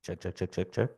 Check, check, check, check, check.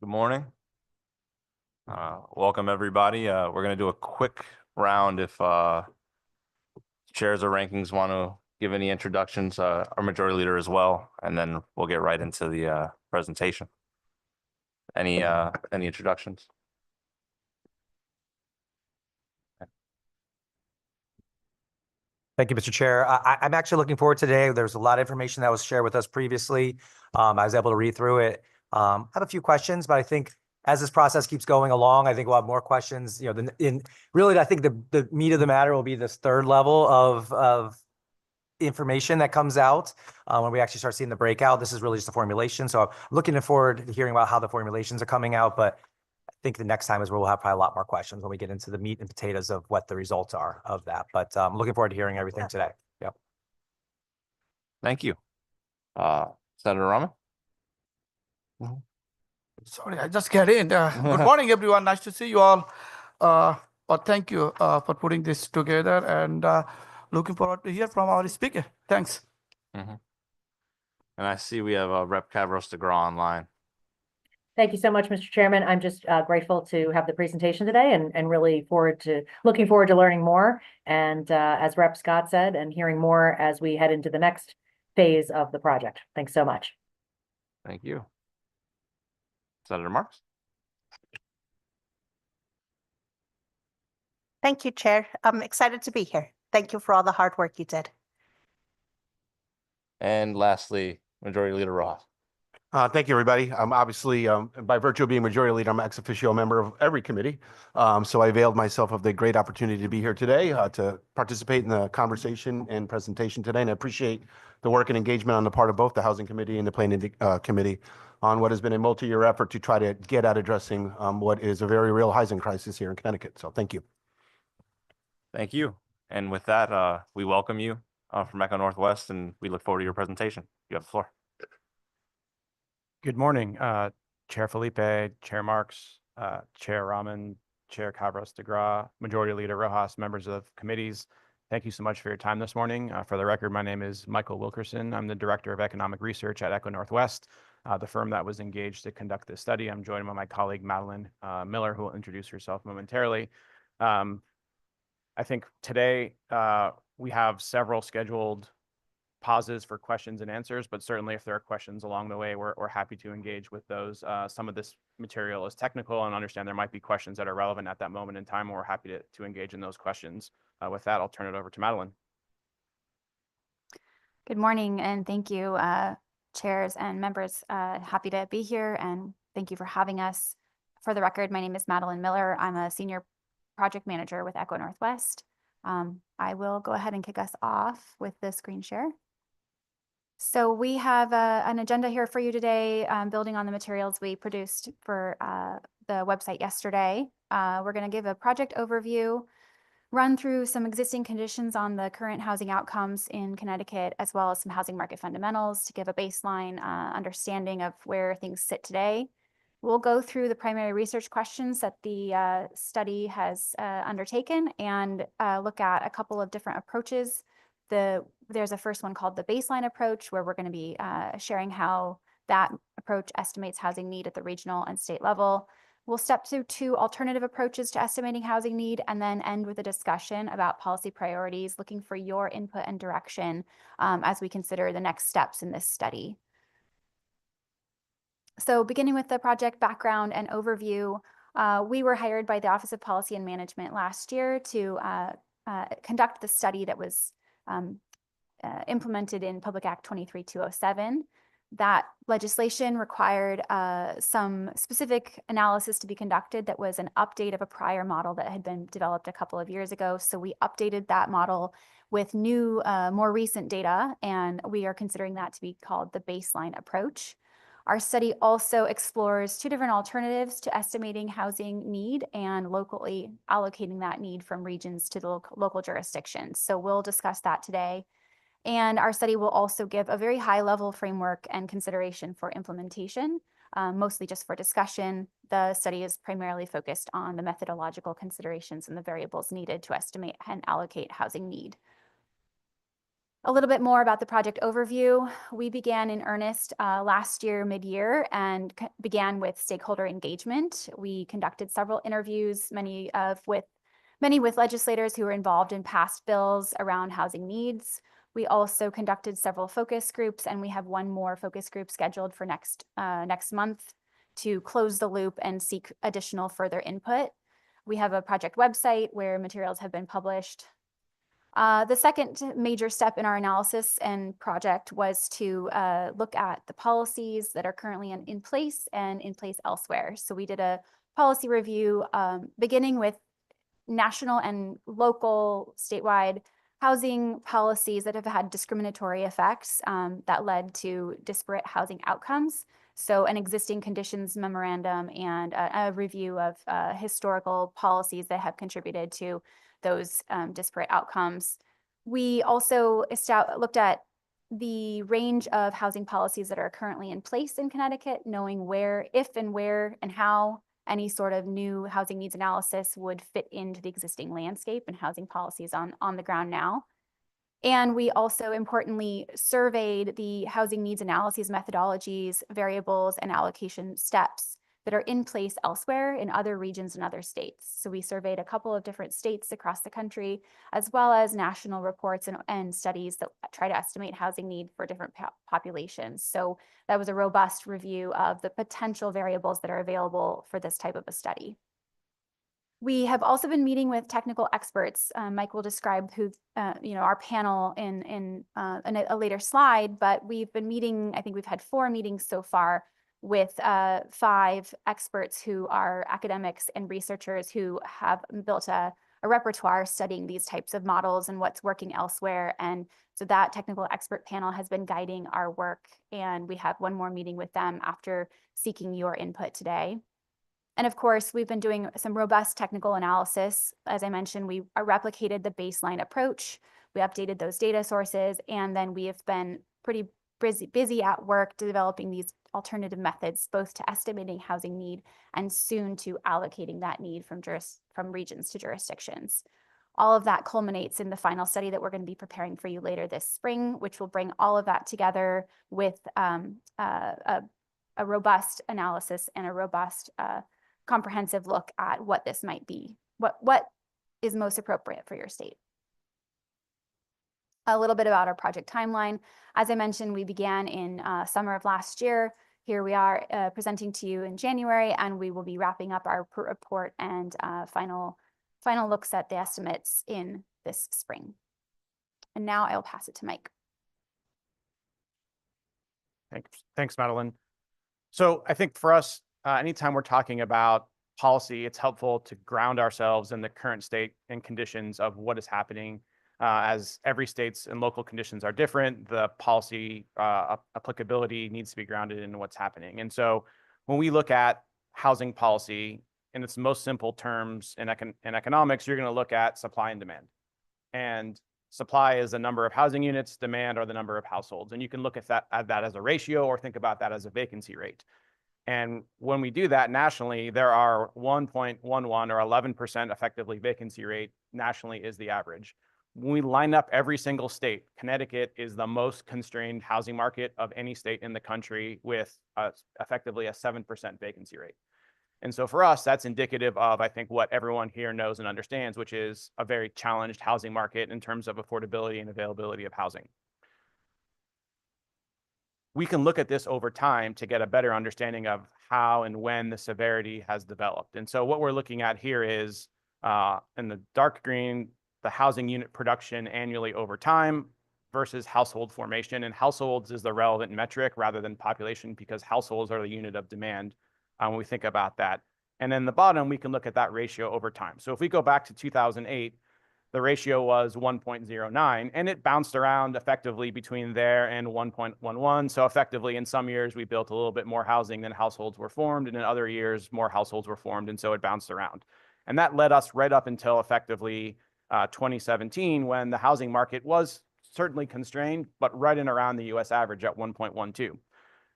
Good morning. Welcome everybody. We're going to do a quick round if chairs or rankings want to give any introductions, our majority leader as well, and then we'll get right into the presentation. Any introductions? Thank you, Mr. Chair. I'm actually looking forward today. There's a lot of information that was shared with us previously. I was able to read through it. I have a few questions, but I think as this process keeps going along, I think we'll have more questions. You know, really, I think the meat of the matter will be this third level of information that comes out when we actually start seeing the breakout. This is really just a formulation. So I'm looking forward to hearing about how the formulations are coming out, but I think the next time is where we'll have probably a lot more questions when we get into the meat and potatoes of what the results are of that. But I'm looking forward to hearing everything today. Yep. Thank you. Senator Rahman? Sorry, I just got in. Good morning, everyone. Nice to see you all. But thank you for putting this together, and looking forward to hear from our speaker. Thanks. And I see we have Rep. Cavros-DeGraw online. Thank you so much, Mr. Chairman. I'm just grateful to have the presentation today and really looking forward to learning more. And as Rep. Scott said, and hearing more as we head into the next phase of the project. Thanks so much. Thank you. Senator Marks? Thank you, Chair. I'm excited to be here. Thank you for all the hard work you did. And lastly, Majority Leader Rojas. Thank you, everybody. Obviously, by virtue of being majority leader, I'm an ex officio member of every committee. So I availed myself of the great opportunity to be here today to participate in the conversation and presentation today. And I appreciate the work and engagement on the part of both the Housing Committee and the Planning Committee on what has been a multi-year effort to try to get at addressing what is a very real housing crisis here in Connecticut. So thank you. Thank you. And with that, we welcome you from Echo Northwest, and we look forward to your presentation. You have the floor. Good morning, Chair Felipe, Chair Marks, Chair Rahman, Chair Cavros-DeGraw, Majority Leader Rojas, members of committees. Thank you so much for your time this morning. For the record, my name is Michael Wilkerson. I'm the Director of Economic Research at Echo Northwest, the firm that was engaged to conduct this study. I'm joined by my colleague, Madeline Miller, who will introduce herself momentarily. I think today we have several scheduled pauses for questions and answers, but certainly if there are questions along the way, we're happy to engage with those. Some of this material is technical, and understand there might be questions that are relevant at that moment in time, and we're happy to engage in those questions. With that, I'll turn it over to Madeline. Good morning, and thank you, chairs and members. Happy to be here, and thank you for having us. For the record, my name is Madeline Miller. I'm a senior project manager with Echo Northwest. I will go ahead and kick us off with the screen share. So we have an agenda here for you today, building on the materials we produced for the website yesterday. We're going to give a project overview, run through some existing conditions on the current housing outcomes in Connecticut, as well as some housing market fundamentals to give a baseline understanding of where things sit today. We'll go through the primary research questions that the study has undertaken and look at a couple of different approaches. There's a first one called the baseline approach, where we're going to be sharing how that approach estimates housing need at the regional and state level. We'll step through two alternative approaches to estimating housing need, and then end with a discussion about policy priorities, looking for your input and direction as we consider the next steps in this study. So beginning with the project background and overview, we were hired by the Office of Policy and Management last year to conduct the study that was implemented in Public Act 23207. That legislation required some specific analysis to be conducted that was an update of a prior model that had been developed a couple of years ago. So we updated that model with new, more recent data, and we are considering that to be called the baseline approach. Our study also explores two different alternatives to estimating housing need and locally allocating that need from regions to the local jurisdictions. So we'll discuss that today. And our study will also give a very high level framework and consideration for implementation, mostly just for discussion. The study is primarily focused on the methodological considerations and the variables needed to estimate and allocate housing need. A little bit more about the project overview. We began in earnest last year, mid-year, and began with stakeholder engagement. We conducted several interviews, many with legislators who were involved in past bills around housing needs. We also conducted several focus groups, and we have one more focus group scheduled for next month to close the loop and seek additional further input. We have a project website where materials have been published. The second major step in our analysis and project was to look at the policies that are currently in place and in place elsewhere. So we did a policy review beginning with national and local statewide housing policies that have had discriminatory effects that led to disparate housing outcomes. So an existing conditions memorandum and a review of historical policies that have contributed to those disparate outcomes. We also looked at the range of housing policies that are currently in place in Connecticut, knowing where, if and where and how any sort of new housing needs analysis would fit into the existing landscape and housing policies on the ground now. And we also importantly surveyed the housing needs analyses methodologies, variables, and allocation steps that are in place elsewhere in other regions and other states. So we surveyed a couple of different states across the country, as well as national reports and studies that try to estimate housing need for different populations. So that was a robust review of the potential variables that are available for this type of a study. We have also been meeting with technical experts. Mike will describe who, our panel in a later slide, but we've been meeting, I think we've had 4 meetings so far with 5 experts who are academics and researchers who have built a repertoire studying these types of models and what's working elsewhere. And so that technical expert panel has been guiding our work, and we have one more meeting with them after seeking your input today. And of course, we've been doing some robust technical analysis. As I mentioned, we replicated the baseline approach. We updated those data sources, and then we have been pretty busy at work developing these alternative methods, both to estimating housing need and soon to allocating that need from regions to jurisdictions. All of that culminates in the final study that we're going to be preparing for you later this spring, which will bring all of that together with a robust analysis and a robust comprehensive look at what this might be, what is most appropriate for your state. A little bit about our project timeline. As I mentioned, we began in summer of last year. Here we are presenting to you in January, and we will be wrapping up our report and final looks at the estimates in this spring. And now I'll pass it to Mike. Thanks, Madeline. So I think for us, anytime we're talking about policy, it's helpful to ground ourselves in the current state and conditions of what is happening. As every state's and local conditions are different, the policy applicability needs to be grounded in what's happening. And so when we look at housing policy in its most simple terms in economics, you're going to look at supply and demand. And supply is the number of housing units, demand are the number of households. And you can look at that as a ratio or think about that as a vacancy rate. And when we do that nationally, there are 1.11 or 11% effectively vacancy rate nationally is the average. When we line up every single state, Connecticut is the most constrained housing market of any state in the country with effectively a 7% vacancy rate. And so for us, that's indicative of, I think, what everyone here knows and understands, which is a very challenged housing market in terms of affordability and availability of housing. We can look at this over time to get a better understanding of how and when the severity has developed. And so what we're looking at here is in the dark green, the housing unit production annually over time versus household formation. And households is the relevant metric rather than population, because households are the unit of demand when we think about that. And then the bottom, we can look at that ratio over time. So if we go back to 2008, the ratio was 1.09, and it bounced around effectively between there and 1.11. So effectively, in some years, we built a little bit more housing than households were formed, and in other years, more households were formed, and so it bounced around. And that led us right up until effectively 2017, when the housing market was certainly constrained, but right in around the US average at 1.12.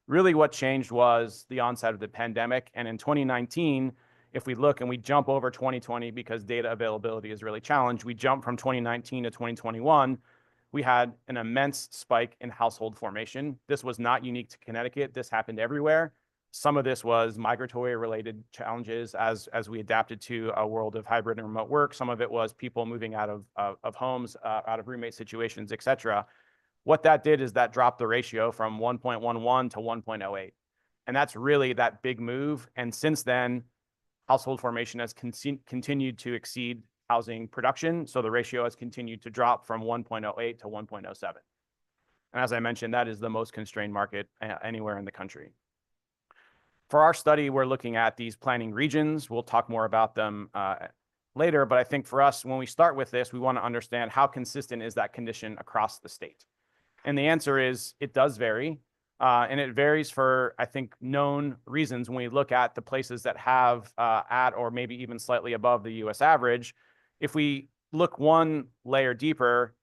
Really what changed was the onset of the pandemic. And in 2019, if we look and we jump over 2020, because data availability is really challenged, we jump from 2019 to 2021, we had an immense spike in household formation. This was not unique to Connecticut. This happened everywhere. Some of this was migratory related challenges as we adapted to a world of hybrid and remote work. Some of it was people moving out of homes, out of roommate situations, et cetera. What that did is that dropped the ratio from 1.11 to 1.08. And that's really that big move. And since then, household formation has continued to exceed housing production. So the ratio has continued to drop from 1.08 to 1.07. And as I mentioned, that is the most constrained market anywhere in the country. For our study, we're looking at these planning regions. We'll talk more about them later, but I think for us, when we start with this, we want to understand how consistent is that condition across the state. And the answer is it does vary. And it varies for, I think, known reasons when we look at the places that have at or maybe even slightly above the US average. If we look one layer deeper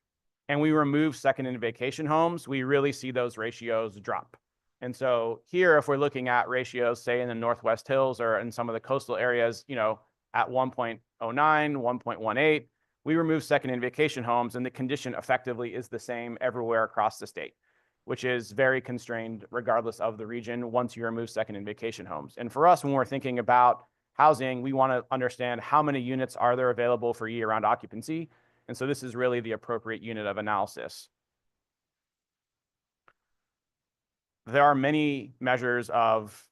and we remove second and vacation homes, we really see those ratios drop. And so here, if we're looking at ratios, say in the Northwest Hills or in some of the coastal areas, at 1.09, 1.18, we remove second and vacation homes and the condition effectively is the same everywhere across the state, which is very constrained regardless of the region once you remove second and vacation homes. And for us, when we're thinking about housing, we want to understand how many units are there available for year-round occupancy. And so this is really the appropriate unit of analysis. There are many measures of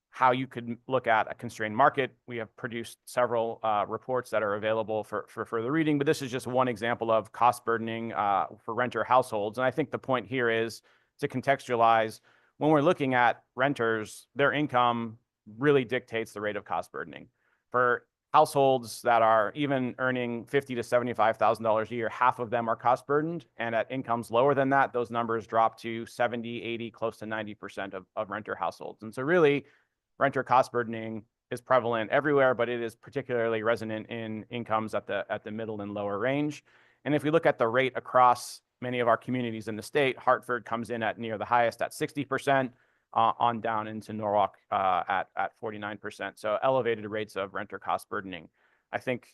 how you could look at a constrained market. We have produced several reports that are available for further reading, but this is just one example of cost burdening for renter households. And I think the point here is to contextualize, when we're looking at renters, their income really dictates the rate of cost burdening. For households that are even earning $50,000 to $75,000 a year, half of them are cost burdened. And at incomes lower than that, those numbers drop to 70, 80, close to 90% of renter households. And so really, renter cost burdening is prevalent everywhere, but it is particularly resonant in incomes at the middle and lower range. And if we look at the rate across many of our communities in the state, Hartford comes in at near the highest at 60%, on down into Norwalk at 49%. So elevated rates of renter cost burdening. I think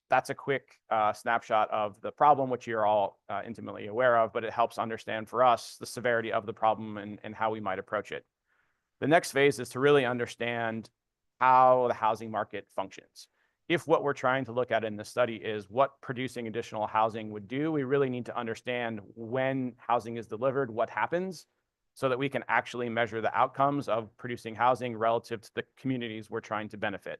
that's a quick snapshot of the problem, which you're all intimately aware of, but it helps understand for us the severity of the problem and how we might approach it. The next phase is to really understand how the housing market functions. If what we're trying to look at in this study is what producing additional housing would do, we really need to understand when housing is delivered, what happens, so that we can actually measure the outcomes of producing housing relative to the communities we're trying to benefit.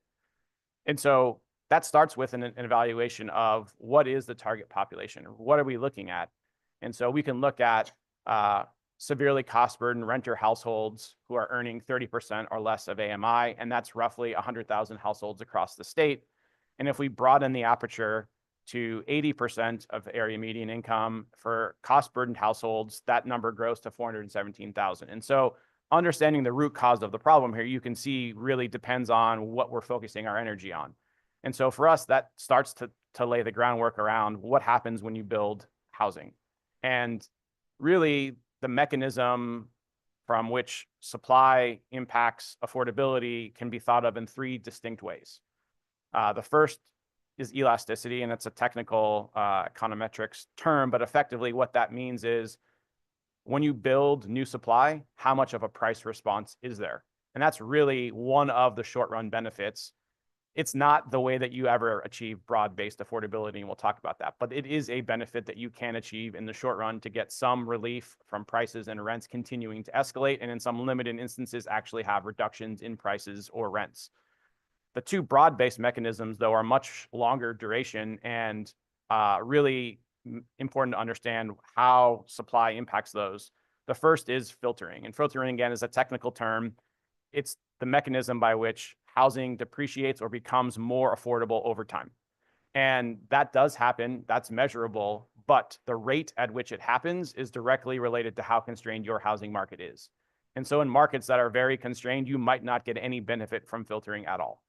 And so that starts with an evaluation of what is the target population, or what are we looking at? And so we can look at severely cost-burdened renter households who are earning 30% or less of AMI, and that's roughly 100,000 households across the state. And if we broaden the aperture to 80% of area median income for cost-burdened households, that number grows to 417,000. And so understanding the root cause of the problem here, you can see really depends on what we're focusing our energy on. And so for us, that starts to lay the groundwork around what happens when you build housing. And really, the mechanism from which supply impacts affordability can be thought of in three distinct ways. The first is elasticity, and it's a technical econometrics term, but effectively what that means is when you build new supply, how much of a price response is there? And that's really one of the short-run benefits. It's not the way that you ever achieve broad-based affordability, and we'll talk about that, but it is a benefit that you can achieve in the short run to get some relief from prices and rents continuing to escalate, and in some limited instances actually have reductions in prices or rents. The two broad-based mechanisms, though, are much longer duration and really important to understand how supply impacts those. The first is filtering, and filtering, again, is a technical term. It's the mechanism by which housing depreciates or becomes more affordable over time. And that does happen, that's measurable, but the rate at which it happens is directly related to how constrained your housing market is. And so in markets that are very constrained, you might not get any benefit from filtering at all.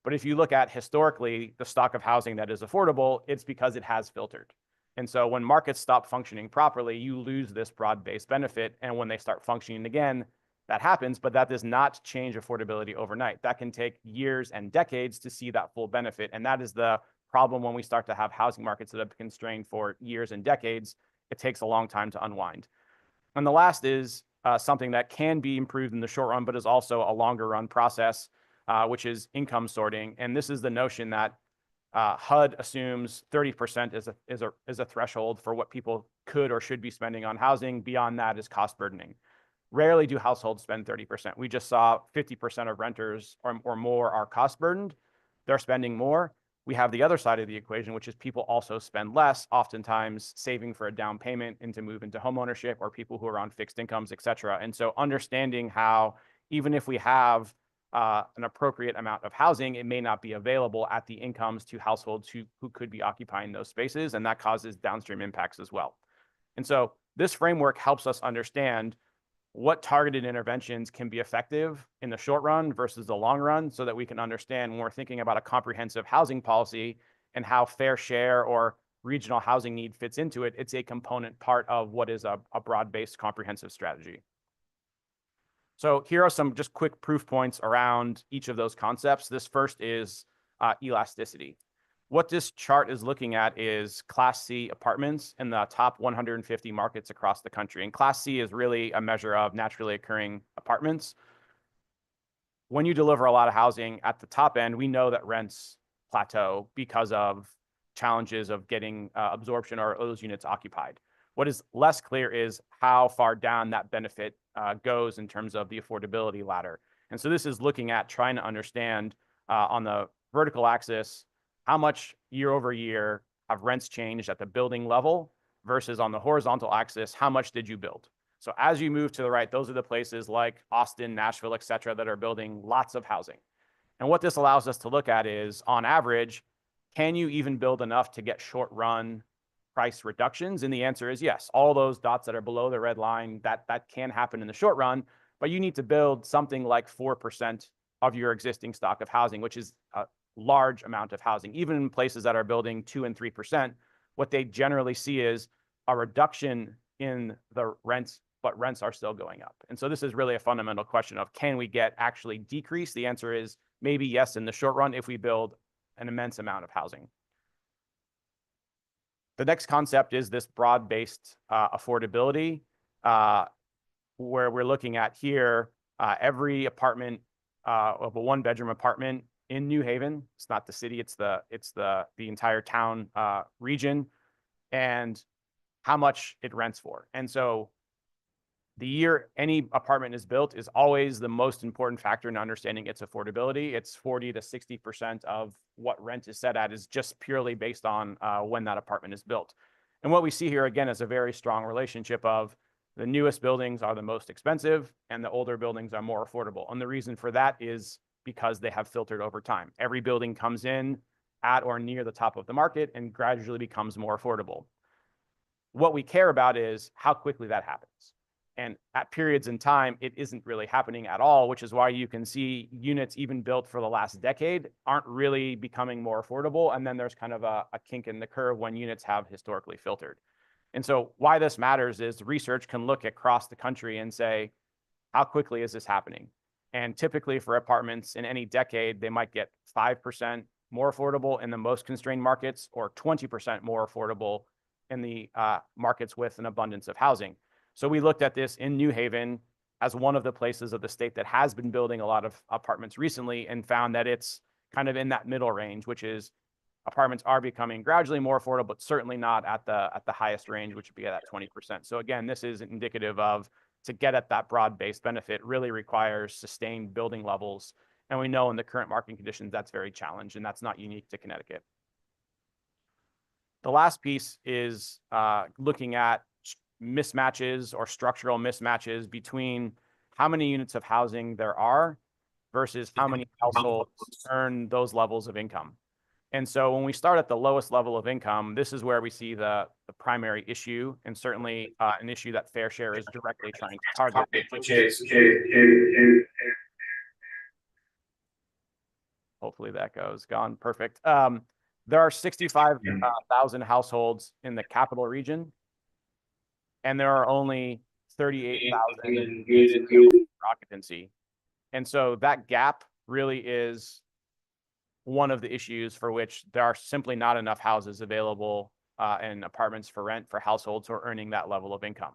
But if you look at historically the stock of housing that is affordable, it's because it has filtered. And so when markets stop functioning properly, you lose this broad-based benefit. And when they start functioning again, that happens, but that does not change affordability overnight. That can take years and decades to see that full benefit. And that is the problem when we start to have housing markets that have been constrained for years and decades. It takes a long time to unwind. And the last is something that can be improved in the short run, but is also a longer run process, which is income sorting. And this is the notion that HUD assumes 30% is a threshold for what people could or should be spending on housing. Beyond that is cost burdening. Rarely do households spend 30%. We just saw 50% of renters or more are cost burdened. They're spending more. We have the other side of the equation, which is people also spend less, oftentimes saving for a down payment and to move into homeownership, or people who are on fixed incomes, et cetera. And so understanding how, even if we have an appropriate amount of housing, it may not be available at the incomes to households who could be occupying those spaces, and that causes downstream impacts as well. And so this framework helps us understand what targeted interventions can be effective in the short run versus the long run, so that we can understand when we're thinking about a comprehensive housing policy and how fair share or regional housing need fits into it. It's a component part of what is a broad-based comprehensive strategy. So here are some just quick proof points around each of those concepts. This first is elasticity. What this chart is looking at is Class C apartments in the top 150 markets across the country. And Class C is really a measure of naturally occurring apartments. When you deliver a lot of housing at the top end, we know that rents plateau because of challenges of getting absorption or those units occupied. What is less clear is how far down that benefit goes in terms of the affordability ladder. And so this is looking at trying to understand on the vertical axis, how much year over year have rents changed at the building level versus on the horizontal axis, how much did you build? So as you move to the right, those are the places like Austin, Nashville, et cetera, that are building lots of housing. And what this allows us to look at is, on average, can you even build enough to get short run price reductions? And the answer is yes. All those dots that are below the red line, that can happen in the short run, but you need to build something like 4% of your existing stock of housing, which is a large amount of housing. Even in places that are building 2 and 3%, what they generally see is a reduction in the rents, but rents are still going up. And so this is really a fundamental question of, can we get actually decrease? The answer is maybe yes in the short run if we build an immense amount of housing. The next concept is this broad-based affordability, where we're looking at here every apartment of a one-bedroom apartment in New Haven. It's not the city, it's the entire town region, and how much it rents for. And so the year any apartment is built is always the most important factor in understanding its affordability. It's 40 to 60% of what rent is set at is just purely based on when that apartment is built. And what we see here again is a very strong relationship of the newest buildings are the most expensive and the older buildings are more affordable. And the reason for that is because they have filtered over time. Every building comes in at or near the top of the market and gradually becomes more affordable. What we care about is how quickly that happens. And at periods in time, it isn't really happening at all, which is why you can see units even built for the last decade aren't really becoming more affordable. And then there's kind of a kink in the curve when units have historically filtered. And so why this matters is research can look across the country and say, how quickly is this happening? And typically for apartments in any decade, they might get 5% more affordable in the most constrained markets or 20% more affordable in the markets with an abundance of housing. So we looked at this in New Haven as one of the places of the state that has been building a lot of apartments recently and found that it's kind of in that middle range, which is apartments are becoming gradually more affordable, but certainly not at the highest range, which would be at that 20%. So again, this is indicative of, to get at that broad-based benefit really requires sustained building levels. And we know in the current market conditions, that's very challenged, and that's not unique to Connecticut. The last piece is looking at mismatches or structural mismatches between how many units of housing there are versus how many households earn those levels of income. And so when we start at the lowest level of income, this is where we see the primary issue, and certainly an issue that Fair Share is directly trying to target. Hopefully that gone perfect. There are 65,000 households in the capital region, and there are only 38,000 occupancy. And so that gap really is one of the issues for which there are simply not enough houses available and apartments for rent for households who are earning that level of income.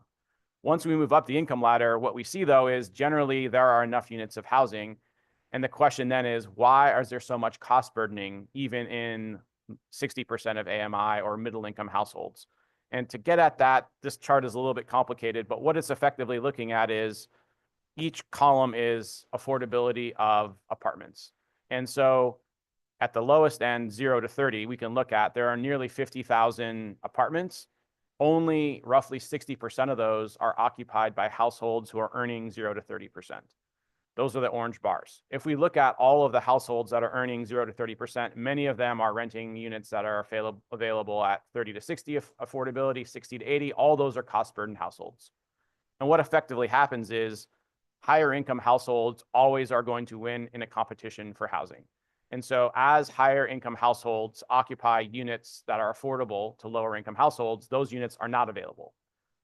Once we move up the income ladder, what we see though is generally there are enough units of housing. And the question then is, why is there so much cost burdening even in 60% of AMI or middle income households? And to get at that, this chart is a little bit complicated, but what it's effectively looking at is each column is affordability of apartments. And so at the lowest end, 0 to 30, we can look at there are nearly 50,000 apartments. Only roughly 60% of those are occupied by households who are earning 0 to 30%. Those are the orange bars. If we look at all of the households that are earning 0 to 30%, many of them are renting units that are available at 30 to 60 affordability, 60 to 80. All those are cost burdened households. And what effectively happens is higher income households always are going to win in a competition for housing. And so as higher income households occupy units that are affordable to lower income households, those units are not available.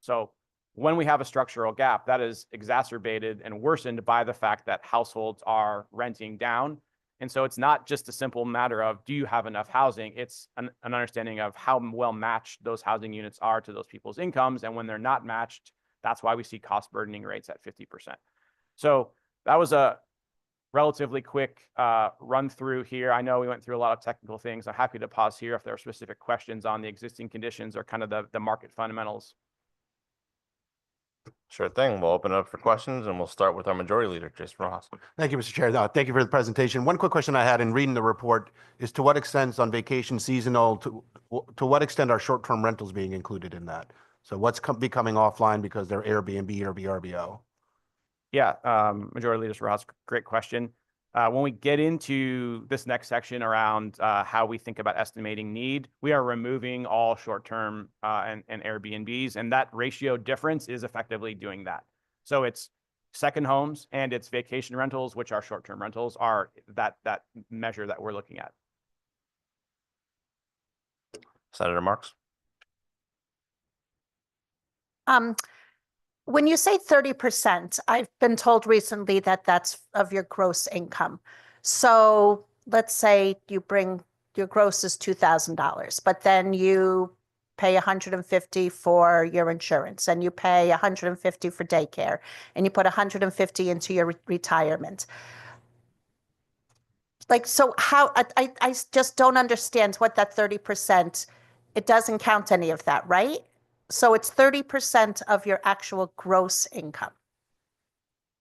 So when we have a structural gap, that is exacerbated and worsened by the fact that households are renting down. And so it's not just a simple matter of, do you have enough housing? It's an understanding of how well matched those housing units are to those people's incomes. And when they're not matched, that's why we see cost burdening rates at 50%. So that was a relatively quick run through here. I know we went through a lot of technical things. I'm happy to pause here if there are specific questions on the existing conditions or kind of the market fundamentals. Sure thing. We'll open it up for questions and we'll start with our majority leader, Jason Rojas. Thank you, Mr. Chair. No, thank you for the presentation. One quick question I had in reading the report is to what extent on vacation seasonal, to what extent are short-term rentals being included in that? So what's becoming offline because they're Airbnb or VRBO? Yeah, Majority Leader Rojas, great question. When we get into this next section around how we think about estimating need, we are removing all short-term and Airbnbs, and that ratio difference is effectively doing that. So it's second homes and it's vacation rentals, which are short-term rentals, are that measure that we're looking at. Senator Marks. When you say 30%, I've been told recently that that's of your gross income. So let's say you bring your gross is $2,000, but then you pay $150 for your insurance and you pay $150 for daycare and you put $150 into your retirement. Like, so how, I just don't understand what that 30%, it doesn't count any of that, right? So it's 30% of your actual gross income.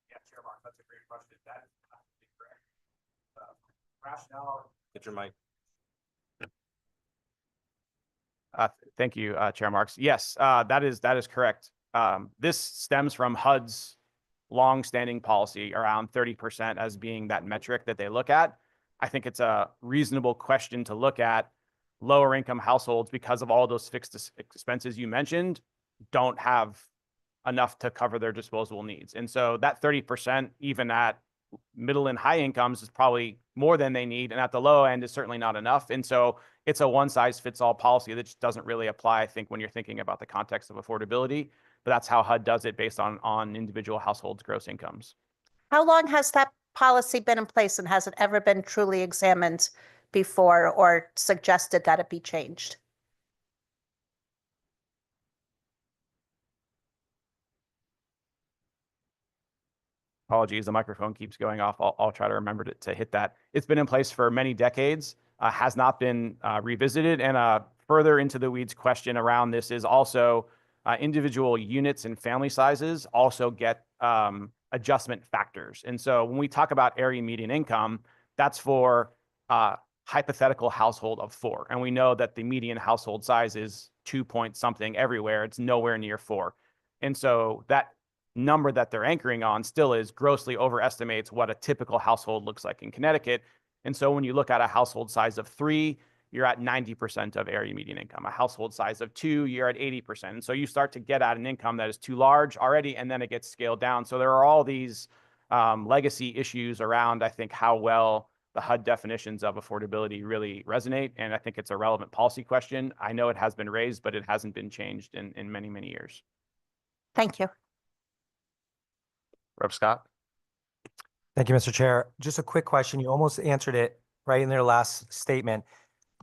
Yeah, Chair Mark, that's a great question. That is absolutely correct. Rationale. Get your mic. Thank you, Chair Marks. Yes, that is correct. This stems from HUD's long-standing policy around 30% as being that metric that they look at. I think it's a reasonable question to look at. Lower income households, because of all those fixed expenses you mentioned, don't have enough to cover their disposable needs. And so that 30%, even at middle and high incomes, is probably more than they need. And at the low end is certainly not enough. And so it's a one size fits all policy that just doesn't really apply, I think, when you're thinking about the context of affordability. But that's how HUD does it based on individual households' gross incomes. How long has that policy been in place, and has it ever been truly examined before or suggested that it be changed? Apologies, the microphone keeps going off. I'll try to remember to hit that. It's been in place for many decades, has not been revisited. And further into the weeds question around this is also individual units and family sizes also get adjustment factors. And so when we talk about area median income, that's for hypothetical household of 4. And we know that the median household size is 2 point something everywhere. It's nowhere near 4. And so that number that they're anchoring on still is grossly overestimates what a typical household looks like in Connecticut. And so when you look at a household size of 3, you're at 90% of area median income. A household size of 2, you're at 80%. And so you start to get at an income that is too large already, and then it gets scaled down. So there are all these legacy issues around, I think, how well the HUD definitions of affordability really resonate. And I think it's a relevant policy question. I know it has been raised, but it hasn't been changed in many, many years. Thank you. Rep. Scott. Thank you, Mr. Chair. Just a quick question. You almost answered it right, in their last statement.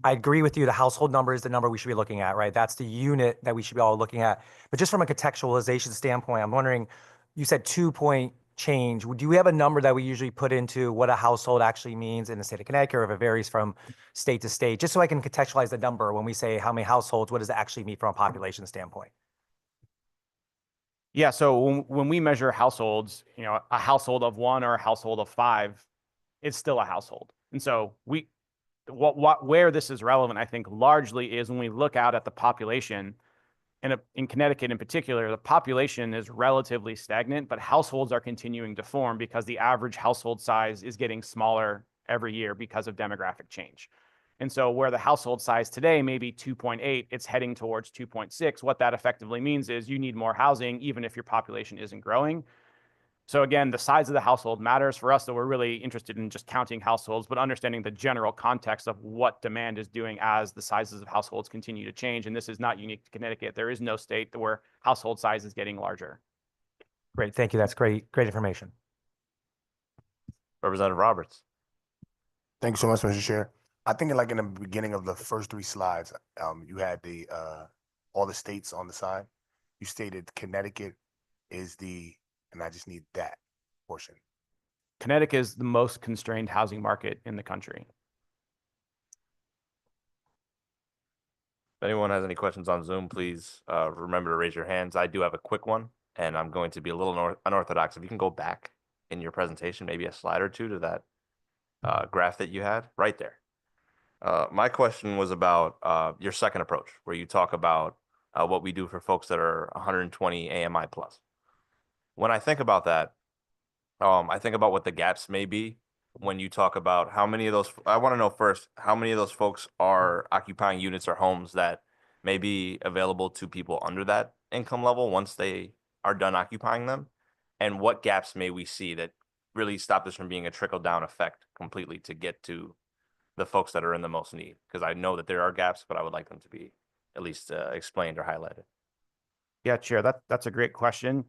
I agree with you. The household number is the number we should be looking at, right? That's the unit that we should be all looking at. But just from a contextualization standpoint, I'm wondering, you said 2-point change. Do we have a number that we usually put into what a household actually means in the state of Connecticut, or if it varies from state to state, just so I can contextualize the number when we say how many households, what does it actually mean from a population standpoint? Yeah, so when we measure households, you know, a household of one or a household of five, it's still a household. And so where this is relevant, I think largely is when we look out at the population, and in Connecticut in particular, the population is relatively stagnant, but households are continuing to form because the average household size is getting smaller every year because of demographic change. And so where the household size today may be 2.8, it's heading towards 2.6. What that effectively means is you need more housing, even if your population isn't growing. So again, the size of the household matters for us, so we're really interested in just counting households, but understanding the general context of what demand is doing as the sizes of households continue to change. And this is not unique to Connecticut. There is no state where household size is getting larger. Great. Thank you. That's great information. Representative Roberts. Thank you so much, Mr. Chair. I think like in the beginning of the first three slides, you had the all the states on the side. You stated Connecticut is and I just need that portion. Connecticut is the most constrained housing market in the country. If anyone has any questions on Zoom, please remember to raise your hands. I do have a quick one, and I'm going to be a little unorthodox. If you can go back in your presentation, maybe a slide or two to that graph that you had right there. My question was about your second approach, where you talk about what we do for folks that are 120 AMI plus. When I think about that, I think about what the gaps may be when you talk about how many of those, I want to know first, how many of those folks are occupying units or homes that may be available to people under that income level once they are done occupying them? And what gaps may we see that really stop this from being a trickle-down effect completely to get to the folks that are in the most need? Because I know that there are gaps, but I would like them to be at least explained or highlighted. Yeah, Chair, that's a great question.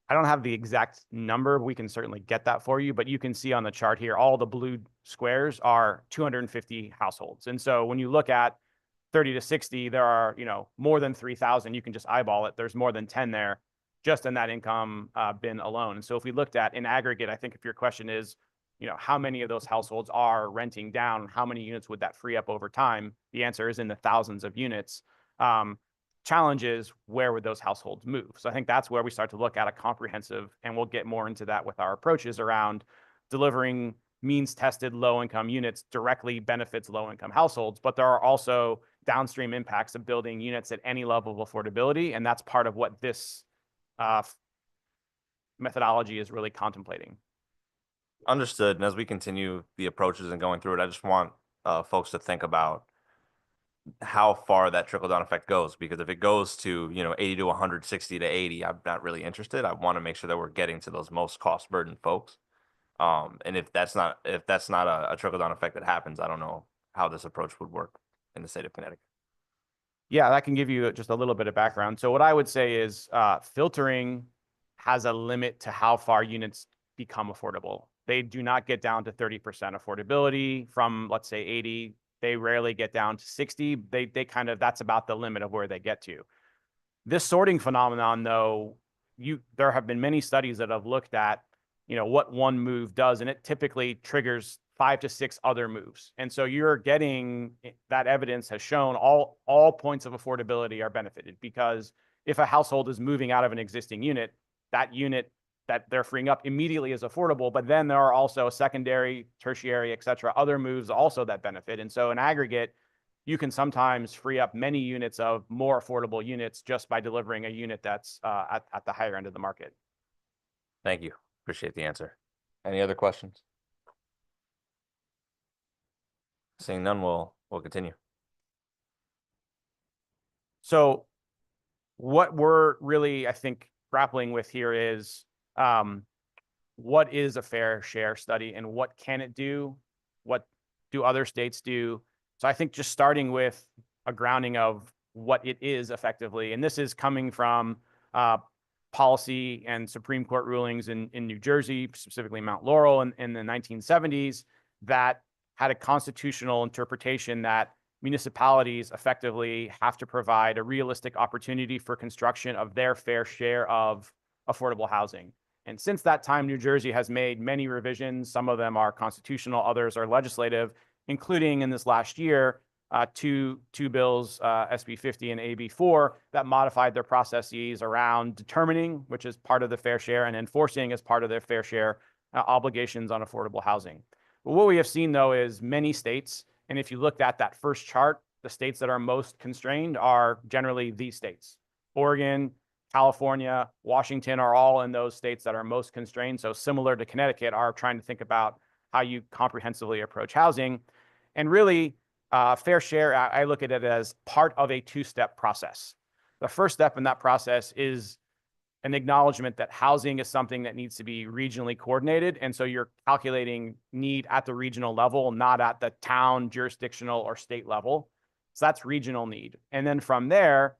I don't have the exact number. We can certainly get that for you, but you can see on the chart here, all the blue squares are 250 households. And so when you look at 30 to 60, there are, you know, more than 3,000. You can just eyeball it. There's more than 10 there just in that income bin alone. And so if we looked at in aggregate, I think if your question is, you know, how many of those households are renting down, how many units would that free up over time? The answer is in the thousands of units. Challenge is, where would those households move? So I think that's where we start to look at a comprehensive, and we'll get more into that with our approaches around delivering means tested low income units directly benefits low income households, but there are also downstream impacts of building units at any level of affordability. And that's part of what this methodology is really contemplating. Understood. And as we continue the approaches and going through it, I just want folks to think about how far that trickle down effect goes, because if it goes to, you know, 80 to 100, 60 to 80, I'm not really interested. I want to make sure that we're getting to those most cost burdened folks. And if that's not a trickle down effect that happens, I don't know how this approach would work in the state of Connecticut. Yeah, that can give you just a little bit of background. So what I would say is filtering has a limit to how far units become affordable. They do not get down to 30% affordability from, let's say, 80. They rarely get down to 60. They kind of, that's about the limit of where they get to. This sorting phenomenon, though, there have been many studies that have looked at, you know, what one move does, and it typically triggers 5 to 6 other moves. And so you're getting, that evidence has shown all points of affordability are benefited, because if a household is moving out of an existing unit, that unit that they're freeing up immediately is affordable, but then there are also secondary, tertiary, et cetera, other moves also that benefit. And so in aggregate, you can sometimes free up many units of more affordable units just by delivering a unit that's at the higher end of the market. Thank you. Appreciate the answer. Any other questions? Seeing none, we'll continue. So what we're really, I think, grappling with here is what is a fair share study and what can it do? What do other states do? So I think just starting with a grounding of what it is effectively, and this is coming from policy and Supreme Court rulings in New Jersey, specifically Mount Laurel in the 1970s, that had a constitutional interpretation that municipalities effectively have to provide a realistic opportunity for construction of their fair share of affordable housing. And since that time, New Jersey has made many revisions. Some of them are constitutional, others are legislative, including in this last year, two bills, SB 50 and AB 4, that modified their processes around determining, which is part of the fair share, and enforcing as part of their fair share obligations on affordable housing. But what we have seen, though, is many states, and if you looked at that first chart, the states that are most constrained are generally these states. Oregon, California, Washington are all in those states that are most constrained. So similar to Connecticut, are trying to think about how you comprehensively approach housing. And really, fair share, I look at it as part of a two-step process. The first step in that process is an acknowledgement that housing is something that needs to be regionally coordinated. And so you're calculating need at the regional level, not at the town, jurisdictional, or state level. So that's regional need. And then from there,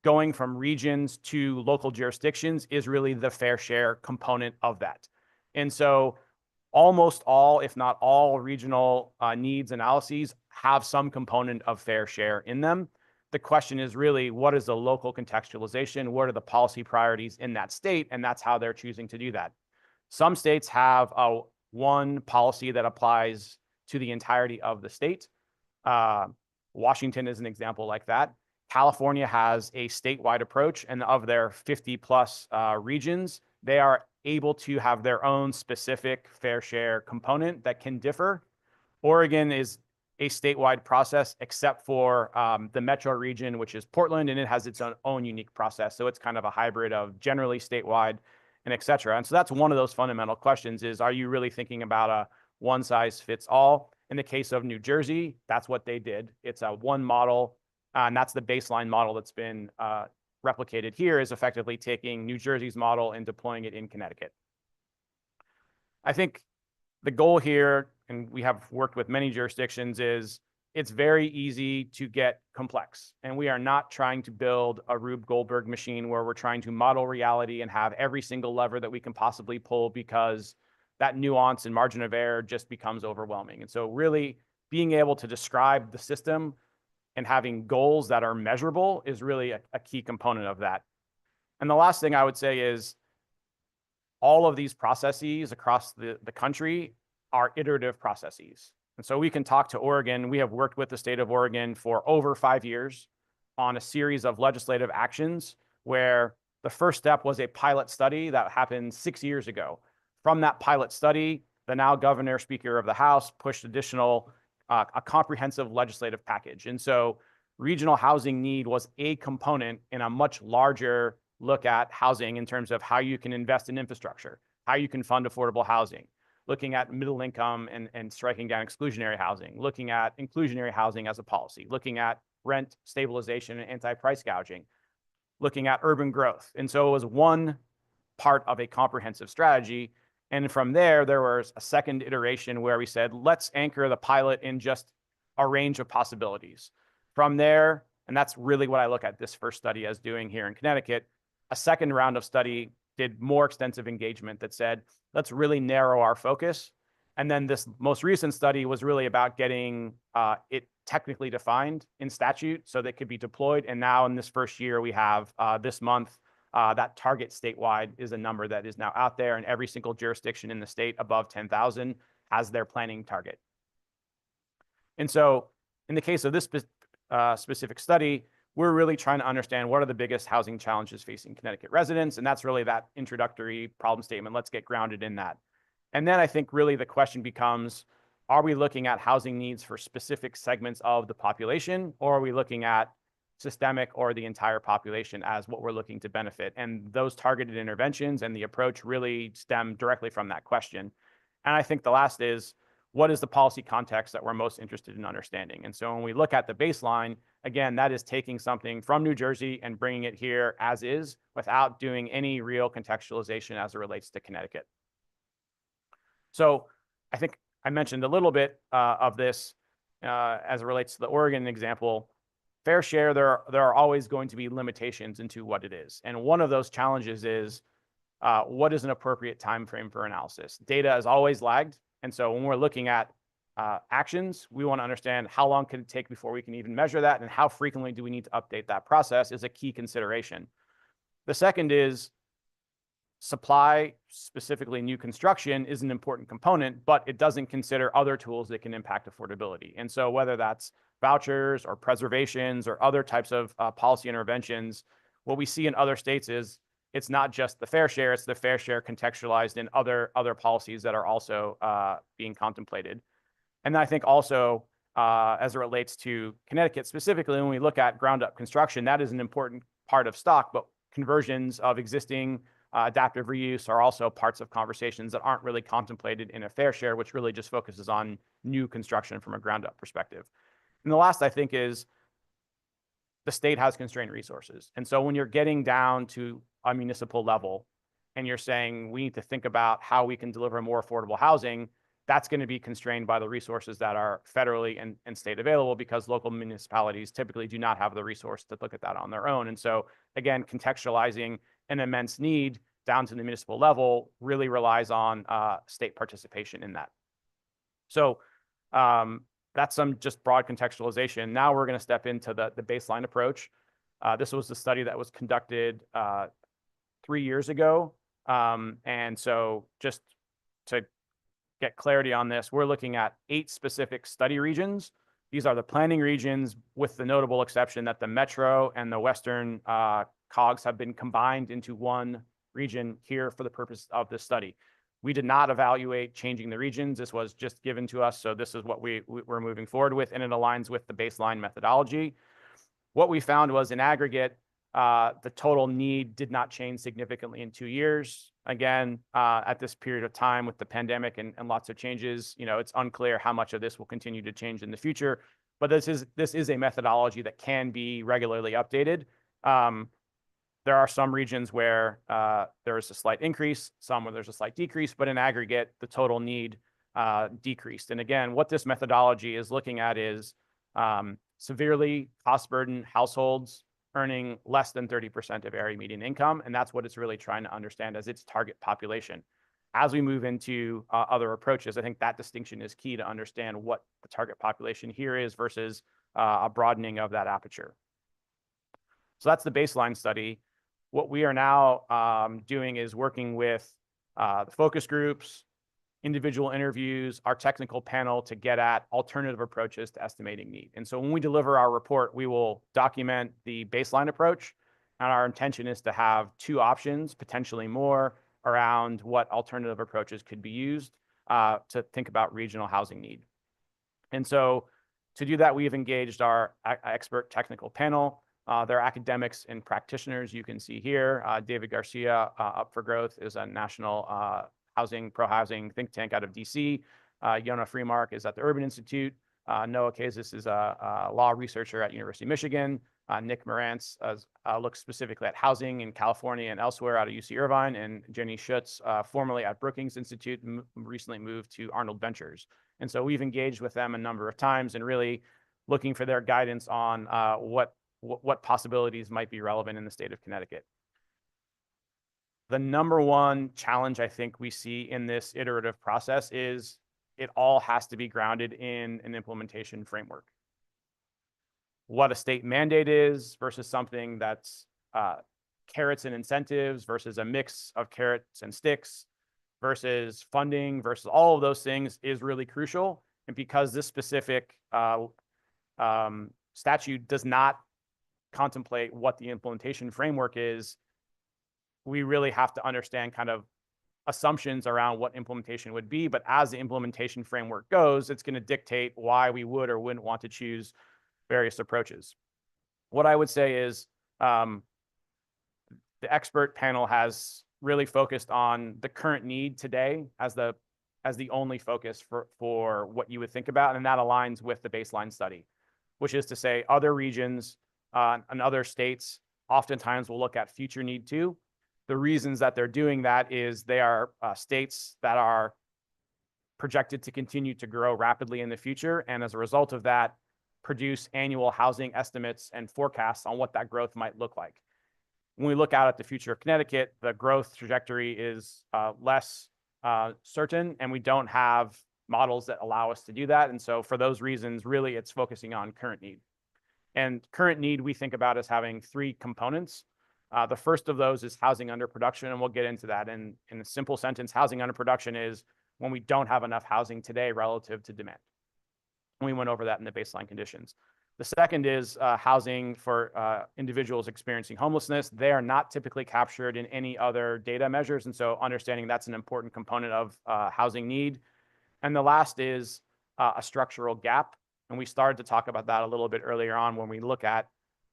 going from regions to local jurisdictions is really the fair share component of that. And so almost all, if not all, regional needs analyses have some component of fair share in them. The question is really, what is the local contextualization? What are the policy priorities in that state? And that's how they're choosing to do that. Some states have one policy that applies to the entirety of the state. Washington is an example like that. California has a statewide approach, and of their 50 plus regions, they are able to have their own specific fair share component that can differ. Oregon is a statewide process, except for the metro region, which is Portland, and it has its own unique process. So it's kind of a hybrid of generally statewide and et cetera. And so that's one of those fundamental questions is, are you really thinking about a one size fits all? In the case of New Jersey, that's what they did. It's a one model. And that's the baseline model that's been replicated here, is effectively taking New Jersey's model and deploying it in Connecticut. I think the goal here, and we have worked with many jurisdictions, is it's very easy to get complex. And we are not trying to build a Rube Goldberg machine where we're trying to model reality and have every single lever that we can possibly pull, because that nuance and margin of error just becomes overwhelming. And so really being able to describe the system and having goals that are measurable is really a key component of that. And the last thing I would say is all of these processes across the country are iterative processes. And so we can talk to Oregon. We have worked with the state of Oregon for over 5 years on a series of legislative actions where the first step was a pilot study that happened 6 years ago. From that pilot study, the now governor, Speaker of the House, pushed additional a comprehensive legislative package. And so regional housing need was a component in a much larger look at housing in terms of how you can invest in infrastructure, how you can fund affordable housing, looking at middle income and striking down exclusionary housing, looking at inclusionary housing as a policy, looking at rent stabilization and anti-price gouging, looking at urban growth. And so it was one part of a comprehensive strategy. And from there, there was a second iteration where we said, let's anchor the pilot in just a range of possibilities. From there, and that's really what I look at this first study as doing here in Connecticut, a second round of study did more extensive engagement that said, let's really narrow our focus. And then this most recent study was really about getting it technically defined in statute so that it could be deployed. And now in this first year, we have this month, that target statewide is a number that is now out there, and every single jurisdiction in the state above 10,000 has their planning target. And so in the case of this specific study, we're really trying to understand what are the biggest housing challenges facing Connecticut residents. And that's really that introductory problem statement. Let's get grounded in that. And then I think really the question becomes, are we looking at housing needs for specific segments of the population, or are we looking at systemic or the entire population as what we're looking to benefit? And those targeted interventions and the approach really stem directly from that question. And I think the last is, what is the policy context that we're most interested in understanding? And so when we look at the baseline, again, that is taking something from New Jersey and bringing it here as is without doing any real contextualization as it relates to Connecticut. So I think I mentioned a little bit of this as it relates to the Oregon example. Fair share, there are always going to be limitations into what it is. And one of those challenges is what is an appropriate time frame for analysis? Data has always lagged. And so when we're looking at actions. We want to understand how long can it take before we can even measure that, and how frequently do we need to update that process is a key consideration. The second is supply, specifically new construction, is an important component, but it doesn't consider other tools that can impact affordability. And so whether that's vouchers or preservations or other types of policy interventions, what we see in other states is it's not just the fair share, it's the fair share contextualized in other policies that are also being contemplated. And I think also, as it relates to Connecticut specifically, when we look at ground up construction, that is an important part of stock, but conversions of existing adaptive reuse are also parts of conversations that aren't really contemplated in a fair share, which really just focuses on new construction from a ground up perspective. And the last, I think, is the state has constrained resources. And so when you're getting down to a municipal level and you're saying we need to think about how we can deliver more affordable housing, that's going to be constrained by the resources that are federally and state available, because local municipalities typically do not have the resource to look at that on their own. And so again, contextualizing an immense need down to the municipal level really relies on state participation in that. So that's some just broad contextualization. Now we're going to step into the baseline approach. This was the study that was conducted 3 years ago. And so just to get clarity on this, we're looking at 8 specific study regions. These are the planning regions, with the notable exception that the metro and the western COGS have been combined into one region here for the purpose of this study. We did not evaluate changing the regions. This was just given to us. So this is what we're moving forward with, and it aligns with the baseline methodology. What we found was, in aggregate, the total need did not change significantly in 2 years. Again, at this period of time with the pandemic and lots of changes, it's unclear how much of this will continue to change in the future. But this is a methodology that can be regularly updated. There are some regions where there is a slight increase, some where there's a slight decrease, but in aggregate, the total need decreased. And again, what this methodology is looking at is severely cost-burdened households earning less than 30% of area median income. And that's what it's really trying to understand as its target population. As we move into other approaches, I think that distinction is key to understand what the target population here is versus a broadening of that aperture. So that's the baseline study. What we are now doing is working with the focus groups, individual interviews, our technical panel to get at alternative approaches to estimating need. And so when we deliver our report, we will document the baseline approach. And our intention is to have 2 options, potentially more, around what alternative approaches could be used to think about regional housing need. And so to do that, we've engaged our expert technical panel. They're academics and practitioners. You can see here, David Garcia, Up for Growth, is a national pro-housing think tank out of DC. Yona Freemark is at the Urban Institute. Noah Kazis is a law researcher at University of Michigan. Nick Marantz looks specifically at housing in California and elsewhere out of UC Irvine. And Jenny Schutz, formerly at Brookings Institute, recently moved to Arnold Ventures. And so we've engaged with them a number of times and really looking for their guidance on what possibilities might be relevant in the state of Connecticut. The number one challenge I think we see in this iterative process is it all has to be grounded in an implementation framework. What a state mandate is versus something that's carrots and incentives versus a mix of carrots and sticks versus funding versus all of those things is really crucial. And because this specific statute does not contemplate what the implementation framework is, we really have to understand kind of assumptions around what implementation would be. But as the implementation framework goes, it's going to dictate why we would or wouldn't want to choose various approaches. What I would say is the expert panel has really focused on the current need today as the only focus for what you would think about. And that aligns with the baseline study, which is to say other regions and other states oftentimes will look at future need too. The reasons that they're doing that is they are states that are projected to continue to grow rapidly in the future. And as a result of that, produce annual housing estimates and forecasts on what that growth might look like. When we look out at the future of Connecticut, the growth trajectory is less certain, and we don't have models that allow us to do that. And so for those reasons, really, it's focusing on current need. And current need we think about as having three components. The first of those is housing under production, and we'll get into that. In a simple sentence, housing under production is when we don't have enough housing today relative to demand. And we went over that in the baseline conditions. The second is housing for individuals experiencing homelessness. They are not typically captured in any other data measures. And so understanding that's an important component of housing need. And the last is a structural gap. And we started to talk about that a little bit earlier on when we look at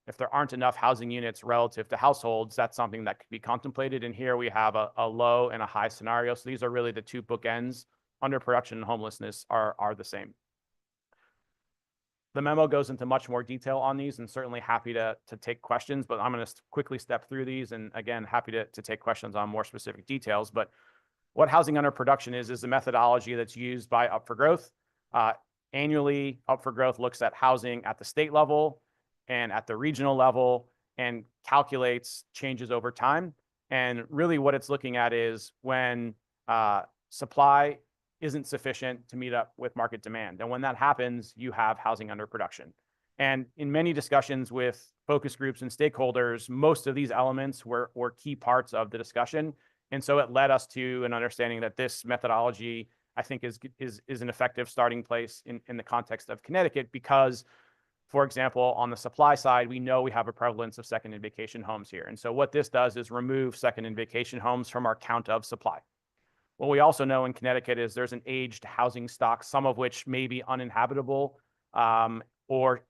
if there aren't enough housing units relative to households, that's something that could be contemplated. And here we have a low and a high scenario. So these are really the two bookends. Under production and homelessness are the same. The memo goes into much more detail on these, and certainly happy to take questions, but I'm going to quickly step through these. And again, happy to take questions on more specific details. But what housing under production is a methodology that's used by Up for Growth. Annually, Up for Growth looks at housing at the state level and at the regional level and calculates changes over time. And really what it's looking at is when supply isn't sufficient to meet up with market demand. And when that happens, you have housing under production. And in many discussions with focus groups and stakeholders, most of these elements were key parts of the discussion. And so it led us to an understanding that this methodology, I think, is an effective starting place in the context of Connecticut because, for example, on the supply side, we know we have a prevalence of second and vacation homes here. And so what this does is remove second and vacation homes from our count of supply. What we also know in Connecticut is there's an aged housing stock, some of which may be uninhabitable or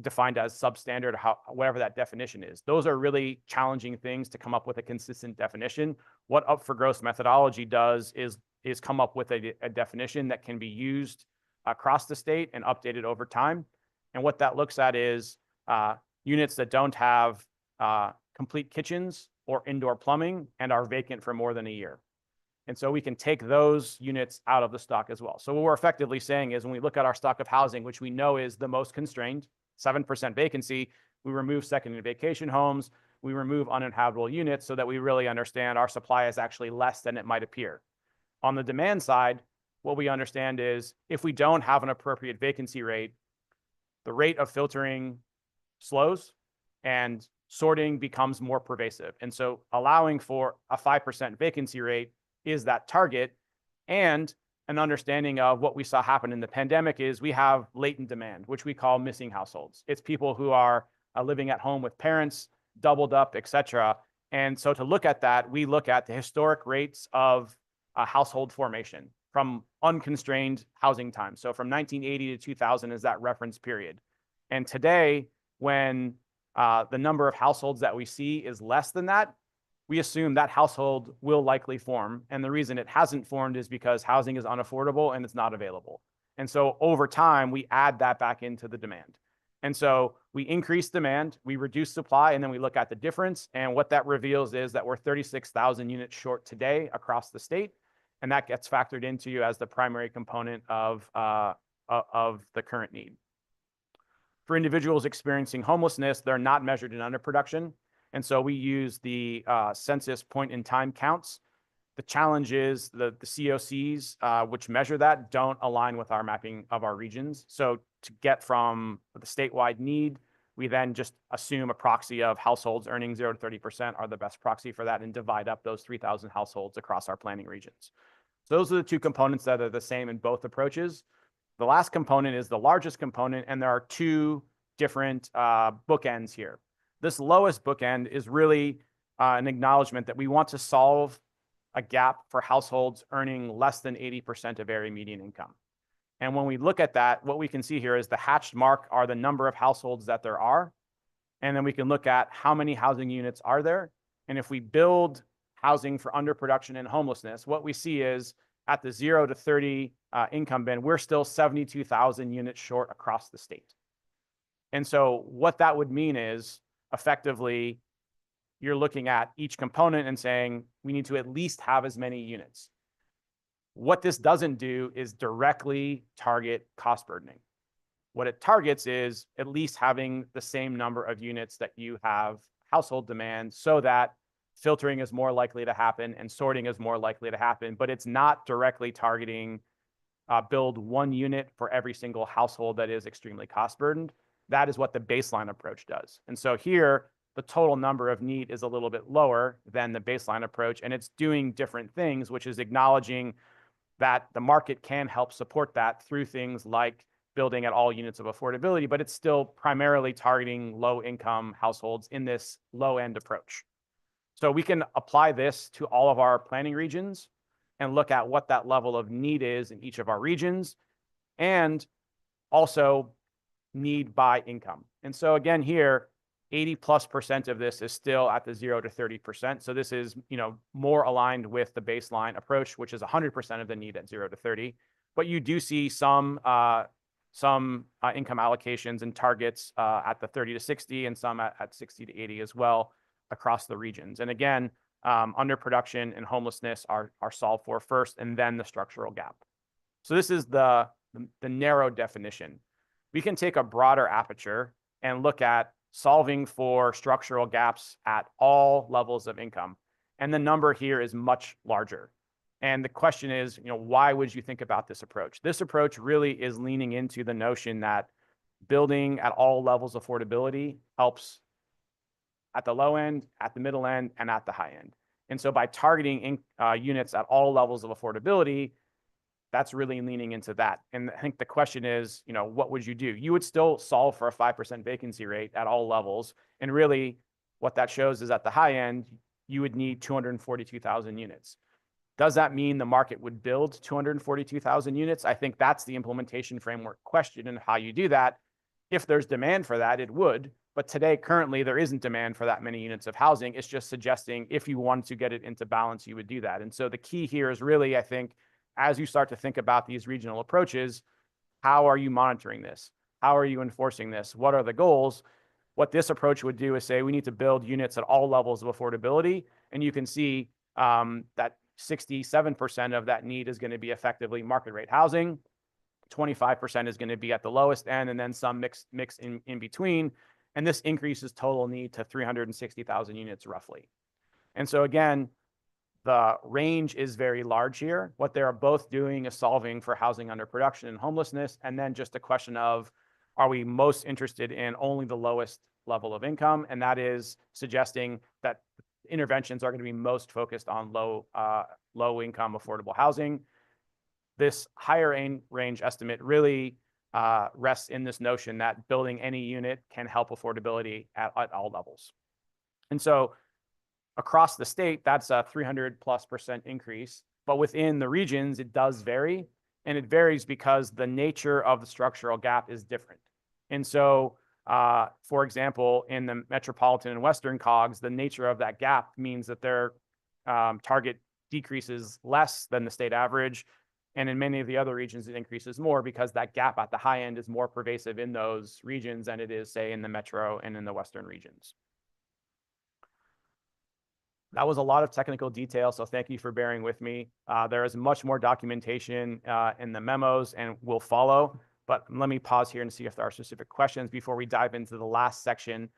defined as substandard, whatever that definition is. Those are really challenging things to come up with a consistent definition. What Up for Growth methodology does is come up with a definition that can be used across the state and updated over time. And what that looks at is units that don't have complete kitchens or indoor plumbing and are vacant for more than a year. And so we can take those units out of the stock as well. So what we're effectively saying is when we look at our stock of housing, which we know is the most constrained, 7% vacancy, we remove second and vacation homes, we remove uninhabitable units so that we really understand our supply is actually less than it might appear. On the demand side, what we understand is if we don't have an appropriate vacancy rate, the rate of filtering slows and sorting becomes more pervasive. And so allowing for a 5% vacancy rate is that target. And an understanding of what we saw happen in the pandemic is we have latent demand, which we call missing households. It's people who are living at home with parents, doubled up, et cetera. And so to look at that, we look at the historic rates of household formation from unconstrained housing time. So from 1980 to 2000 is that reference period. And today, when the number of households that we see is less than that, we assume that household will likely form. And the reason it hasn't formed is because housing is unaffordable and it's not available. And so over time, we add that back into the demand. And so we increase demand, we reduce supply, and then we look at the difference. And what that reveals is that we're 36,000 units short today across the state. And that gets factored into you as the primary component of the current need. For individuals experiencing homelessness, they're not measured in underproduction. And so we use the census point in time counts. The challenge is the COCs, which measure that, don't align with our mapping of our regions. So to get from the statewide need, we then just assume a proxy of households earning 0 to 30% are the best proxy for that and divide up those 3,000 households across our planning regions. So those are the two components that are the same in both approaches. The last component is the largest component, and there are two different bookends here. This lowest bookend is really an acknowledgement that we want to solve a gap for households earning less than 80% of area median income. And when we look at that, what we can see here is the hatched mark are the number of households that there are. And then we can look at how many housing units are there. And if we build housing for underproduction and homelessness, what we see is at the 0 to 30 income band, we're still 72,000 units short across the state. And so what that would mean is effectively, you're looking at each component and saying, we need to at least have as many units. What this doesn't do is directly target cost burdening. What it targets is at least having the same number of units that you have household demand so that filtering is more likely to happen and sorting is more likely to happen, but it's not directly targeting build 1 unit for every single household that is extremely cost burdened. That is what the baseline approach does. And so here, the total number of need is a little bit lower than the baseline approach, and it's doing different things, which is acknowledging that the market can help support that through things like building at all units of affordability, but it's still primarily targeting low-income households in this low-end approach. So we can apply this to all of our planning regions and look at what that level of need is in each of our regions, and also need by income. And so again, here, 80+% of this is still at the 0 to 30%. So this is, more aligned with the baseline approach, which is 100% of the need at 0 to 30. But you do see some income allocations and targets at the 30 to 60 and some at 60 to 80 as well across the regions. And again, underproduction and homelessness are solved for first, and then the structural gap. So this is the narrow definition. We can take a broader aperture and look at solving for structural gaps at all levels of income. And the number here is much larger. And the question is, why would you think about this approach? This approach really is leaning into the notion that building at all levels of affordability helps at the low end, at the middle end, and at the high end. And so by targeting units at all levels of affordability, that's really leaning into that. And I think the question is, what would you do? You would still solve for a 5% vacancy rate at all levels. And really what that shows is at the high end, you would need 242,000 units. Does that mean the market would build 242,000 units? I think that's the implementation framework question and how you do that. If there's demand for that, it would. But today, currently, there isn't demand for that many units of housing. It's just suggesting if you wanted to get it into balance, you would do that. And so the key here is really, I think, as you start to think about these regional approaches, how are you monitoring this? How are you enforcing this? What are the goals? What this approach would do is say we need to build units at all levels of affordability. And you can see that 67% of that need is going to be effectively market rate housing. 25% is going to be at the lowest end, and then some mix in between. And this increases total need to 360,000 units roughly. And so again, the range is very large here. What they're both doing is solving for housing underproduction and homelessness. And then just a question of, are we most interested in only the lowest level of income? And that is suggesting that interventions are going to be most focused on low income affordable housing. This higher range estimate really rests in this notion that building any unit can help affordability at all levels. And so across the state, that's a 300+% increase. But within the regions, it does vary. And it varies because the nature of the structural gap is different. And so, for example, in the metropolitan and western COGs, the nature of that gap means that their target decreases less than the state average. And in many of the other regions, it increases more because that gap at the high end is more pervasive in those regions than it is, say, in the metro and in the western regions. That was a lot of technical detail, so thank you for bearing with me. There is much more documentation in the memos and will follow, but let me pause here and see if there are specific questions before we dive into the last section,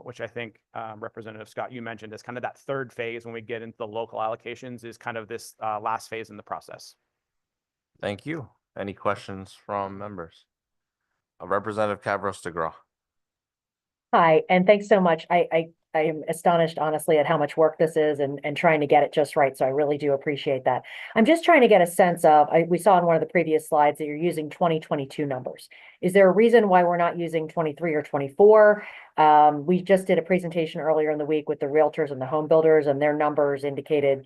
which I think Representative Scott, you mentioned as kind of that third phase when we get into the local allocations is kind of this last phase in the process. Thank you. Any questions from members? Representative Cavros-DeGraw. Hi, and thanks so much. I am astonished, honestly, at how much work this is and trying to get it just right. So I really do appreciate that. I'm just trying to get a sense of, we saw in one of the previous slides that you're using 2022 numbers. Is there a reason why we're not using 23 or 24? We just did a presentation earlier in the week with the realtors and the home builders, and their numbers indicated,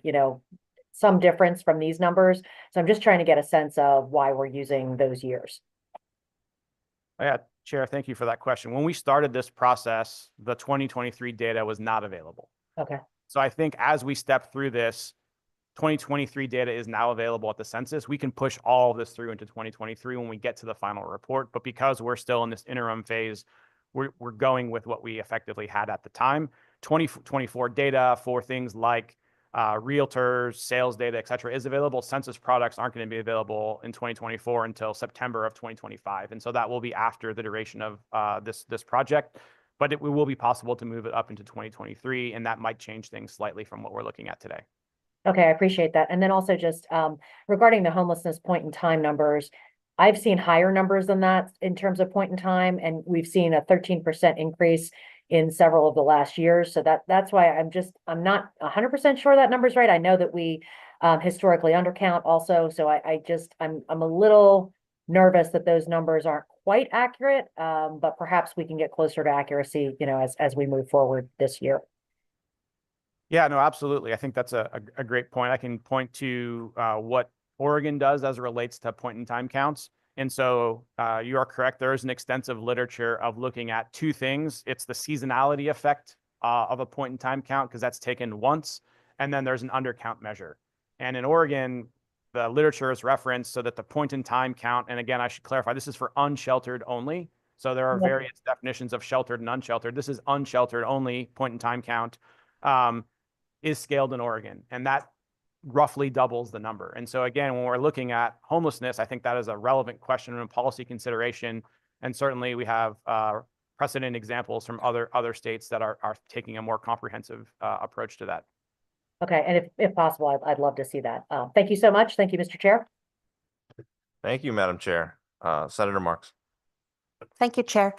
some difference from these numbers. So I'm just trying to get a sense of why we're using those years. Yeah, Chair, thank you for that question. When we started this process, the 2023 data was not available. Okay. So I think as we step through this, 2023 data is now available at the census. We can push all of this through into 2023 when we get to the final report. But because we're still in this interim phase, we're going with what we effectively had at the time. 2024 data for things like realtors, sales data, et cetera, is available. Census products aren't going to be available in 2024 until September of 2025. And so that will be after the duration of this project, but it will be possible to move it up into 2023, and that might change things slightly from what we're looking at today. Okay, I appreciate that. And then also just regarding the homelessness point in time numbers, I've seen higher numbers than that in terms of point in time, and we've seen a 13% increase in several of the last years. So that's why I'm not 100% sure that number's right. I know that we historically undercount also. So I'm a little nervous that those numbers aren't quite accurate, but perhaps we can get closer to accuracy, as we move forward this year. Yeah, no, absolutely. I think that's a great point. I can point to what Oregon does as it relates to point in time counts. And so you are correct. There is an extensive literature of looking at two things. It's the seasonality effect of a point in time count, because that's taken once. And then there's an undercount measure. And in Oregon, the literature is referenced so that the point in time count, and again, I should clarify, this is for unsheltered only. So there are Yep. various definitions of sheltered and unsheltered. This is unsheltered only point in time count. Is scaled in Oregon, and that roughly doubles the number. And so again, when we're looking at homelessness, I think that is a relevant question and policy consideration. And certainly we have precedent examples from other states that are taking a more comprehensive approach to that. Okay, and if possible, I'd love to see that. Thank you so much. Thank you, Mr. Chair. Thank you, Madam Chair. Senator Marks. Thank you, Chair.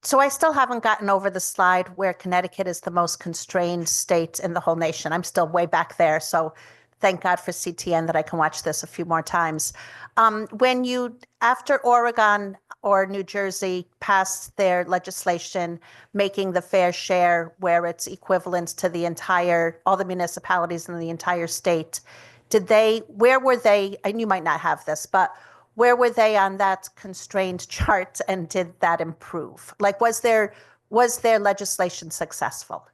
So I still haven't gotten over the slide where Connecticut is the most constrained state in the whole nation. I'm still way back there. So thank God for CTN that I can watch this a few more times. After Oregon or New Jersey passed their legislation making the fair share where it's equivalent to all the municipalities in the entire state, where were they, and you might not have this, but where were they on that constrained chart, and did that improve? Like, was their legislation successful?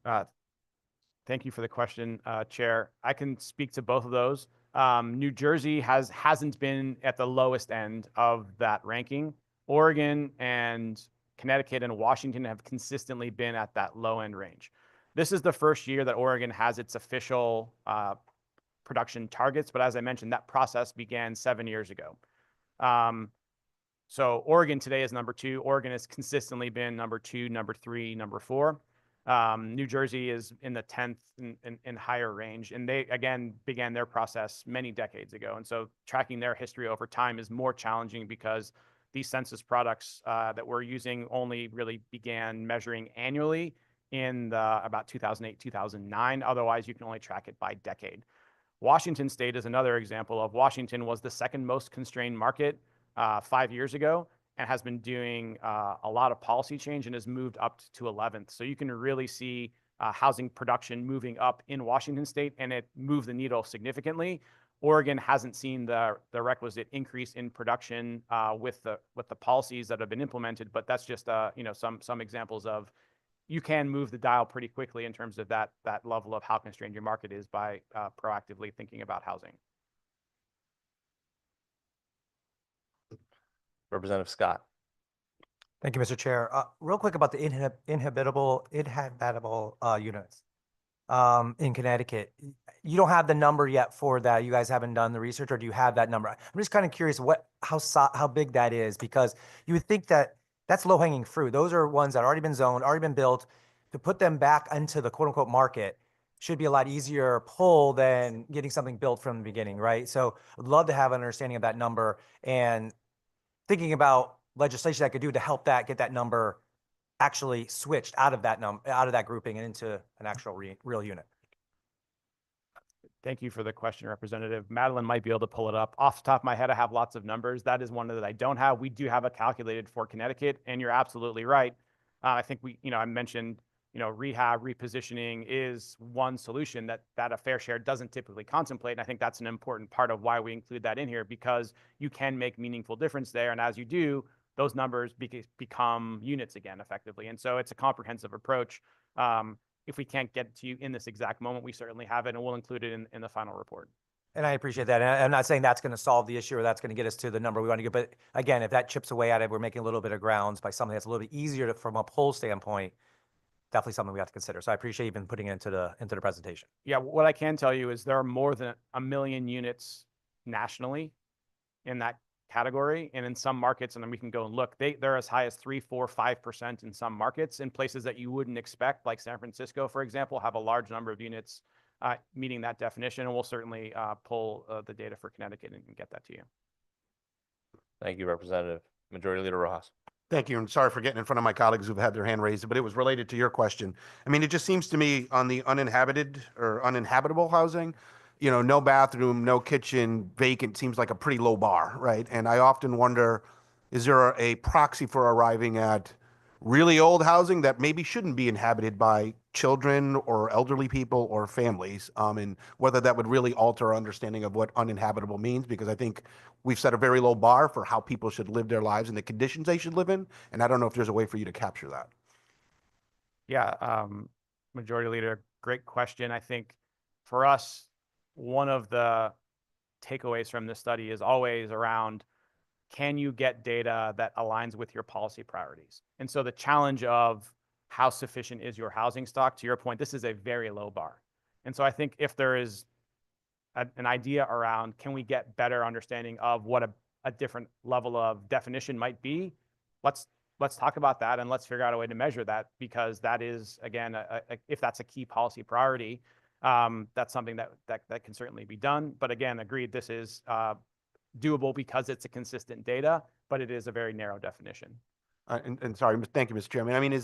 Thank you for the question, Chair. I can speak to both of those. New Jersey hasn't been at the lowest end of that ranking. Oregon and Connecticut and Washington have consistently been at that low end range. This is the first year that Oregon has its official production targets, but as I mentioned, that process began 7 years ago. So Oregon today is number 2. Oregon has consistently been number 2, number 3, number 4. New Jersey is in the 10th and higher range, and they again began their process many decades ago. And so tracking their history over time is more challenging because these census products that we're using only really began measuring annually in about 2008, 2009. Otherwise, you can only track it by decade. Washington State is another example of Washington was the second most constrained market 5 years ago, and has been doing a lot of policy change and has moved up to 11th. So you can really see housing production moving up in Washington State, and it moved the needle significantly. Oregon hasn't seen the requisite increase in production with the policies that have been implemented, but that's just some examples of you can move the dial pretty quickly in terms of that level of how constrained your market is by proactively thinking about housing. Representative Scott. Thank you, Mr. Chair. Real quick about the inhabitable units in Connecticut. You don't have the number yet for that. You guys haven't done the research, or do you have that number? I'm just kind of curious how big that is, because you would think that that's low hanging fruit. Those are ones that already been zoned, already been built. To put them back into the quote unquote market should be a lot easier pull than getting something built from the beginning, right? So I'd love to have an understanding of that number and thinking about legislation that could do to help get that number actually switched out of that grouping and into an actual real unit. Thank you for the question, Representative. Madeline might be able to pull it up. Off the top of my head, I have lots of numbers. That is one that I don't have. We do have it calculated for Connecticut, and you're absolutely right. I think I mentioned, rehab, repositioning is one solution that a fair share doesn't typically contemplate. And I think that's an important part of why we include that in here, because you can make meaningful difference there. And as you do, those numbers become units again, effectively. And so it's a comprehensive approach. If we can't get to you in this exact moment, we certainly have it, and we'll include it in the final report. And I appreciate that. And I'm not saying that's going to solve the issue or that's going to get us to the number we want to get. But again, if that chips away at it, we're making a little bit of grounds by something that's a little bit easier from a poll standpoint. Definitely something we have to consider. So I appreciate you even putting it into the presentation. Yeah, what I can tell you is there are more than 1 million units nationally in that category. And in some markets, and then we can go and look, they're as high as 3, 4, 5% in some markets. In places that you wouldn't expect, like San Francisco, for example, have a large number of units meeting that definition. And we'll certainly pull the data for Connecticut and get that to you. Thank you, Representative. Majority Leader Rojas. Thank you, and sorry for getting in front of my colleagues who've had their hand raised, but it was related to your question. I mean, it just seems to me on the uninhabited or uninhabitable housing, you know, no bathroom, no kitchen, vacant seems like a pretty low bar, right? And I often wonder, is there a proxy for arriving at really old housing that maybe shouldn't be inhabited by children or elderly people or families, and whether that would really alter our understanding of what uninhabitable means? Because I think we've set a very low bar for how people should live their lives and the conditions they should live in. And I don't know if there's a way for you to capture that. Yeah, Majority Leader, great question. I think for us, one of the takeaways from this study is always around, can you get data that aligns with your policy priorities? And so the challenge of how sufficient is your housing stock, to your point, this is a very low bar. And so I think if there is an idea around, can we get better understanding of what a different level of definition might be, let's talk about that, and let's figure out a way to measure that, because that is, again, if that's a key policy priority, that's something that can certainly be done. But again, agreed, this is doable because it's a consistent data, but it is a very narrow definition. And sorry, thank you, Mr. Chairman. I mean,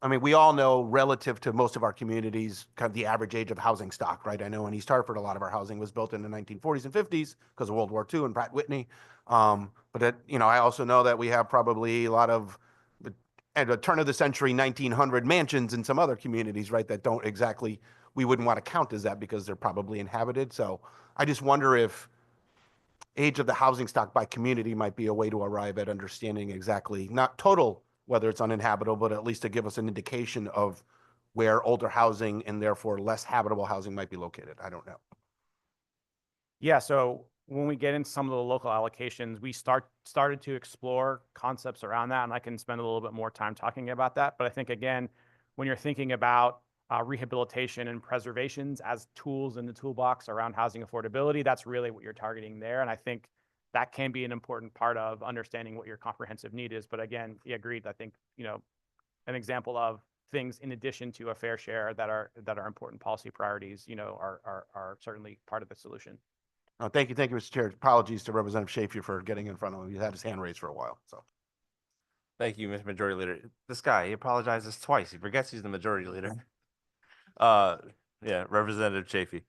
I mean, we all know relative to most of our communities, kind of the average age of housing stock, right? I know in East Hartford, a lot of our housing was built in the 1940s and 50s because of World War II and Pratt Whitney. But you know, I also know that we have probably a lot of at the turn of the century 1900 mansions in some other communities, right? That don't exactly, we wouldn't want to count as that because they're probably inhabited. So I just wonder if age of the housing stock by community might be a way to arrive at understanding exactly, not total, whether it's uninhabitable, but at least to give us an indication of where older housing and therefore less habitable housing might be located. I don't know. Yeah, so when we get into some of the local allocations, we started to explore concepts around that, and I can spend a little bit more time talking about that. But I think, again, when you're thinking about rehabilitation and preservations as tools in the toolbox around housing affordability, that's really what you're targeting there. And I think that can be an important part of understanding what your comprehensive need is. But again, yeah, agreed. I think, you know, an example of things in addition to a fair share that are important policy priorities, you know, are certainly part of the solution. Thank you, Mr. Chair. Apologies to Representative Schaefer for getting in front of him. He had his hand raised for a while. So, Thank you, Mr. Majority Leader. This guy, he apologizes twice. He forgets he's the Majority Leader. Yeah, Representative Chafee.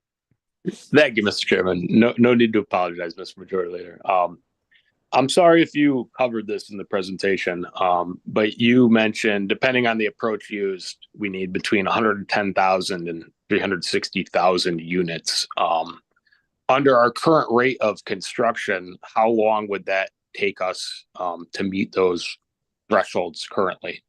Thank you, Mr. Chairman. No need to apologize, Mr. Majority Leader. I'm sorry if you covered this in the presentation, but you mentioned, depending on the approach used, we need between 110,000 and 360,000 units. Under our current rate of construction, how long would that take us to meet those thresholds currently?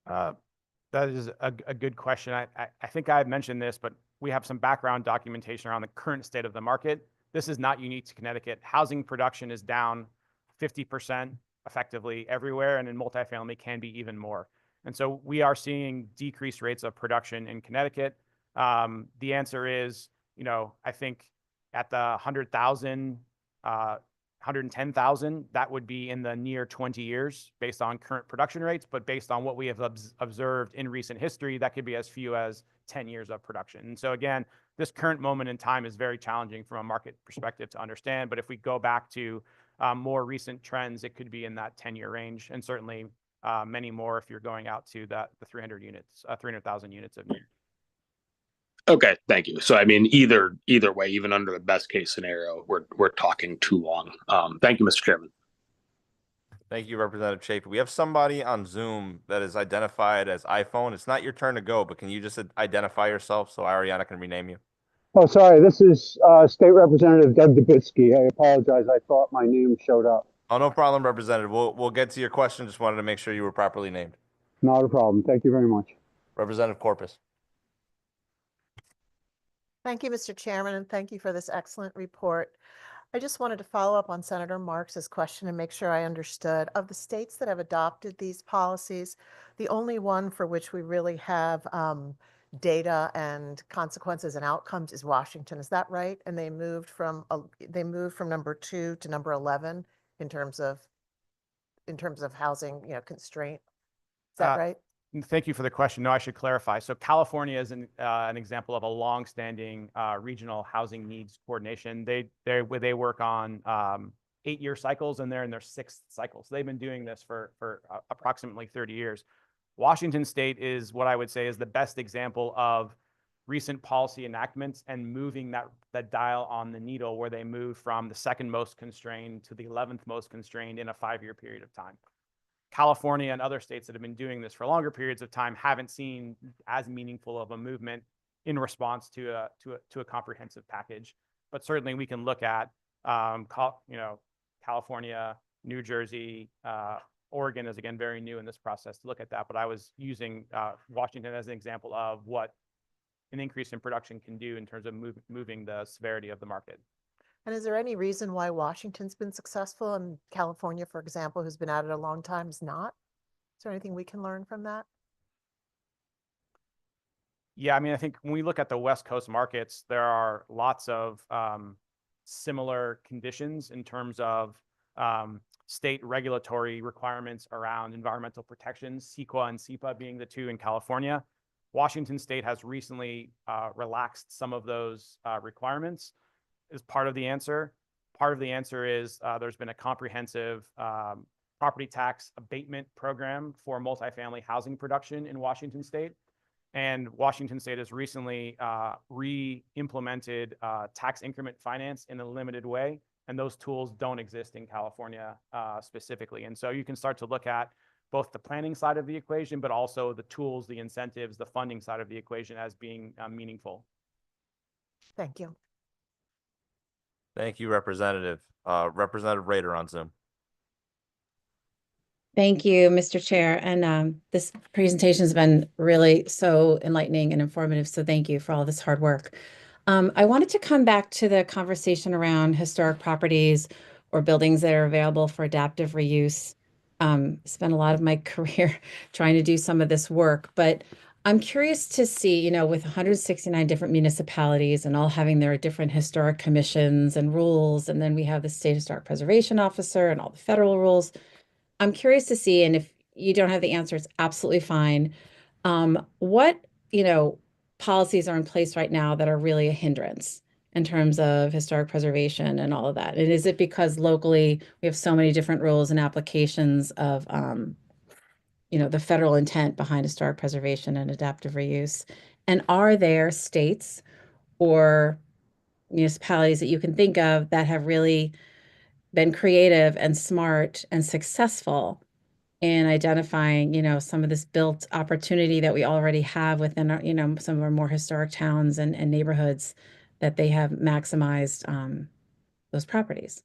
That is a good question. I think I've mentioned this, but we have some background documentation around the current state of the market. This is not unique to Connecticut. Housing production is down 50% effectively everywhere, and in multifamily can be even more. And so we are seeing decreased rates of production in Connecticut. The answer is, you know, I think at the 100,000, 110,000, that would be in the near 20 years based on current production rates, but based on what we have observed in recent history, that could be as few as 10 years of production. And so again, this current moment in time is very challenging from a market perspective to understand. But if we go back to more recent trends, it could be in that 10-year range, and certainly many more if you're going out to the 300,000 units of need. Okay, thank you. So I mean, either way, even under the best case scenario, we're talking too long. Thank you, Mr. Chairman. Thank you, Representative Chafee. We have somebody on Zoom that is identified as iPhone. It's not your turn to go, but can you just identify yourself so Ariana can rename you? Oh, sorry. This is State Representative Doug Dubitsky. I apologize. I thought my name showed up. Oh, no problem, Representative. We'll get to your question. Just wanted to make sure you were properly named. Not a problem. Thank you very much. Representative Corpus. Thank you, Mr. Chairman, and thank you for this excellent report. I just wanted to follow up on Senator Marks's question and make sure I understood. Of the states that have adopted these policies, the only one for which we really have data and consequences and outcomes is Washington. Is that right? And they moved from number 2 to number 11 in terms of housing, constraint. Is that Uh, right? Thank you for the question. No, I should clarify. So California is an example of a long-standing regional housing needs coordination. They work on 8-year cycles, and they're in their 6th cycle. So they've been doing this for approximately 30 years. Washington State is what I would say is the best example of recent policy enactments and moving that dial on the needle, where they move from the 2nd most constrained to the 11th most constrained in a 5-year period of time. California and other states that have been doing this for longer periods of time haven't seen as meaningful of a movement in response to a comprehensive package. But certainly we can look at California, New Jersey, Oregon is again very new in this process to look at that. But I was using Washington as an example of what an increase in production can do in terms of moving the severity of the market. And is there any reason why Washington's been successful and California, for example, who's been at it a long time, is not? Is there anything we can learn from that? Yeah, I mean, I think when we look at the West Coast markets, there are lots of similar conditions in terms of state regulatory requirements around environmental protections, CEQA and SEPA being the 2 in California. Washington State has recently relaxed some of those requirements. Is part of the answer. Part of the answer is there's been a comprehensive property tax abatement program for multifamily housing production in Washington State. And Washington State has recently re-implemented tax increment finance in a limited way. And those tools don't exist in California specifically. And so you can start to look at both the planning side of the equation, but also the tools, the incentives, the funding side of the equation as being meaningful. Thank you. Thank you, Representative. Representative Rader on Zoom. Thank you, Mr. Chair. And this presentation has been really so enlightening and informative. So thank you for all this hard work. I wanted to come back to the conversation around historic properties or buildings that are available for adaptive reuse. Spent a lot of my career trying to do some of this work, but I'm curious to see, with 169 different municipalities and all having their different historic commissions and rules, and then we have the State Historic Preservation Officer and all the federal rules. I'm curious to see, and if you don't have the answer, it's absolutely fine. What, policies are in place right now that are really a hindrance in terms of historic preservation and all of that? And is it because locally we have so many different rules and applications of, the federal intent behind historic preservation and adaptive reuse? And are there states or municipalities that you can think of that have really been creative and smart and successful in identifying, some of this built opportunity that we already have within our, some of our more historic towns and neighborhoods, that they have maximized those properties?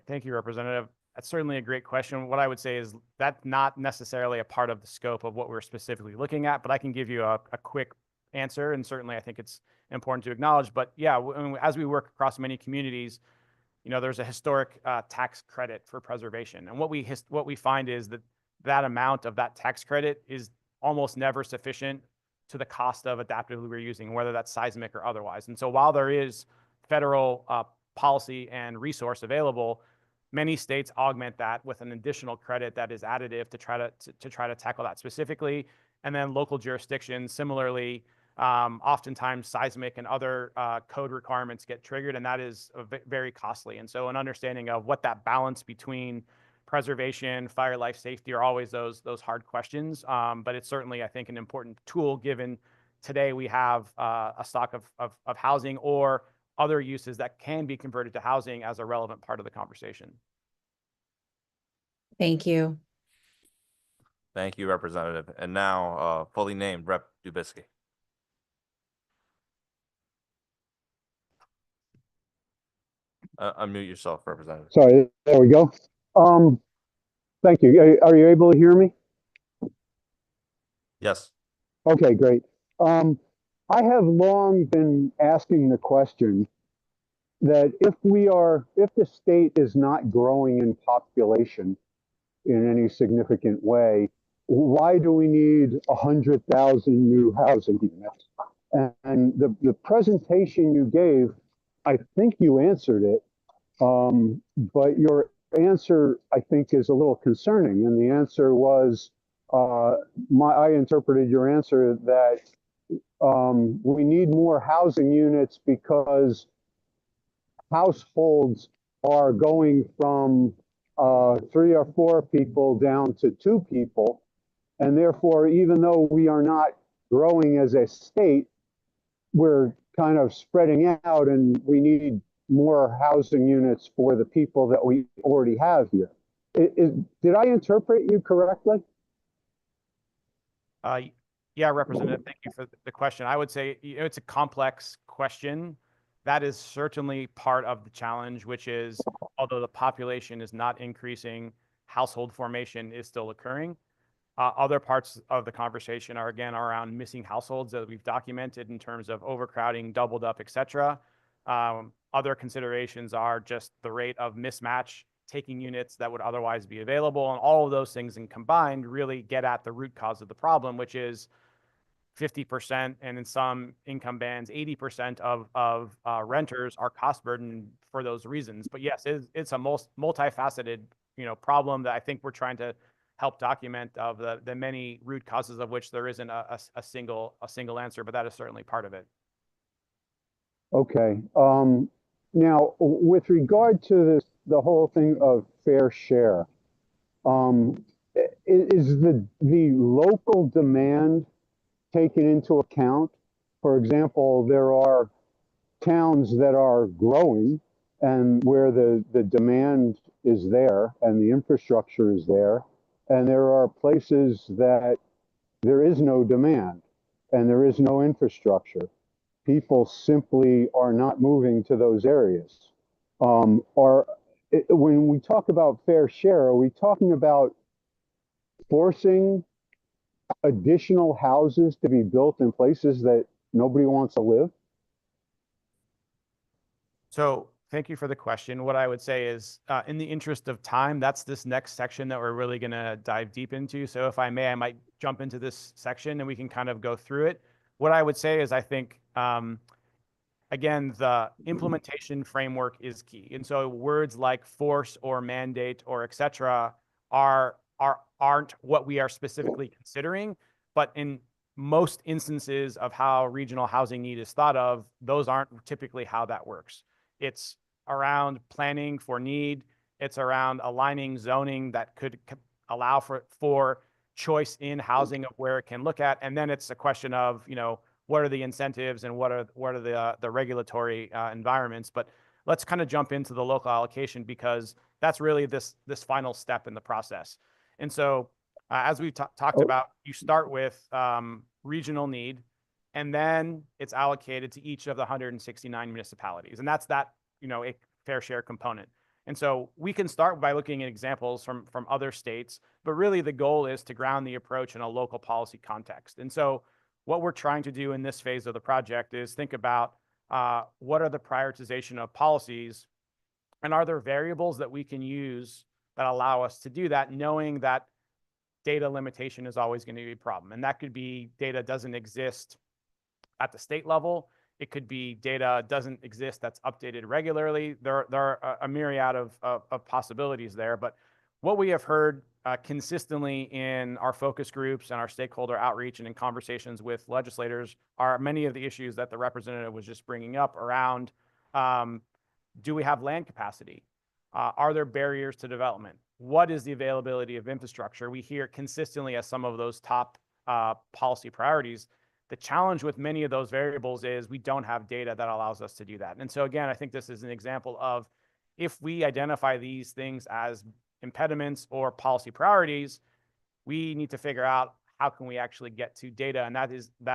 Thank you, Representative. That's certainly a great question. What I would say is that's not necessarily a part of the scope of what we're specifically looking at, but I can give you a quick answer. And certainly I think it's important to acknowledge. But yeah, as we work across many communities, there's a historic tax credit for preservation. And what we find is that amount of that tax credit is almost never sufficient to the cost of adaptively reusing, whether that's seismic or otherwise. And so while there is federal policy and resource available, many states augment that with an additional credit that is additive to try to tackle that specifically. And then local jurisdictions similarly, oftentimes seismic and other code requirements get triggered, and that is very costly. And so an understanding of what that balance between preservation, fire, life safety are always those hard questions. But it's certainly, I think, an important tool given today we have a stock of housing or other uses that can be converted to housing as a relevant part of the conversation. Thank you. Thank you, Representative. And now, fully named Rep. Dubisky. Unmute yourself, Representative. Sorry, there we go. Thank you. Are you able to hear me? Yes. Okay, great. I have long been asking the question that if the state is not growing in population in any significant way, why do we need 100,000 new housing units? And the presentation you gave, I think you answered it, but your answer, I think, is a little concerning. And the answer was, I interpreted your answer that we need more housing units because households are going from 3 or 4 people down to 2 people. And therefore, even though we are not growing as a state, we're kind of spreading out and we need more housing units for the people that we already have here. Did I interpret you correctly? Yeah, Representative, thank you for the question. I would say, you know, it's a complex question. That is certainly part of the challenge, which is, although the population is not increasing, household formation is still occurring. Other parts of the conversation are, again, around missing households that we've documented in terms of overcrowding, doubled up, et cetera. Other considerations are just the rate of mismatch, taking units that would otherwise be available, and all of those things and combined really get at the root cause of the problem, which is 50%, and in some income bands, 80% of renters are cost burdened for those reasons. But yes, it's a multifaceted, you know, problem that I think we're trying to help document of the many root causes of which there isn't a single answer, but that is certainly part of it. Okay. Now, with regard to the whole thing of fair share, is the local demand taken into account? For example, there are towns that are growing and where the demand is there and the infrastructure is there, and there are places that there is no demand and there is no infrastructure. People simply are not moving to those areas. When we talk about fair share, are we talking about forcing additional houses to be built in places that nobody wants to live? So thank you for the question. What I would say is, in the interest of time, that's this next section that we're really going to dive deep into. So if I may, I might jump into this section and we can kind of go through it. What I would say is, I think, again, the implementation framework is key. And so words like force or mandate or et cetera aren't what we are specifically considering, but in most instances of how regional housing need is thought of, those aren't typically how that works. It's around planning for need. It's around aligning zoning that could allow for choice in housing of where it can look at. And then it's a question of, you know, what are the incentives and what are the regulatory environments. But let's kind of jump into the local allocation, because that's really this final step in the process. And so as we've talked about, you start with regional need, and then it's allocated to each of the 169 municipalities. And that's that, you know, a fair share component. And so we can start by looking at examples from other states, but really the goal is to ground the approach in a local policy context. And so what we're trying to do in this phase of the project is think about what are the prioritization of policies, and are there variables that we can use that allow us to do that, knowing that data limitation is always going to be a problem. And that could be data doesn't exist at the state level. It could be data doesn't exist that's updated regularly. There are a myriad of possibilities there. But what we have heard consistently in our focus groups and our stakeholder outreach and in conversations with legislators are many of the issues that the representative was just bringing up around, do we have land capacity? Are there barriers to development? What is the availability of infrastructure? We hear consistently as some of those top policy priorities. The challenge with many of those variables is we don't have data that allows us to do that. And so again, I think this is an example of, if we identify these things as impediments or policy priorities, we need to figure out how can we actually get to data. And that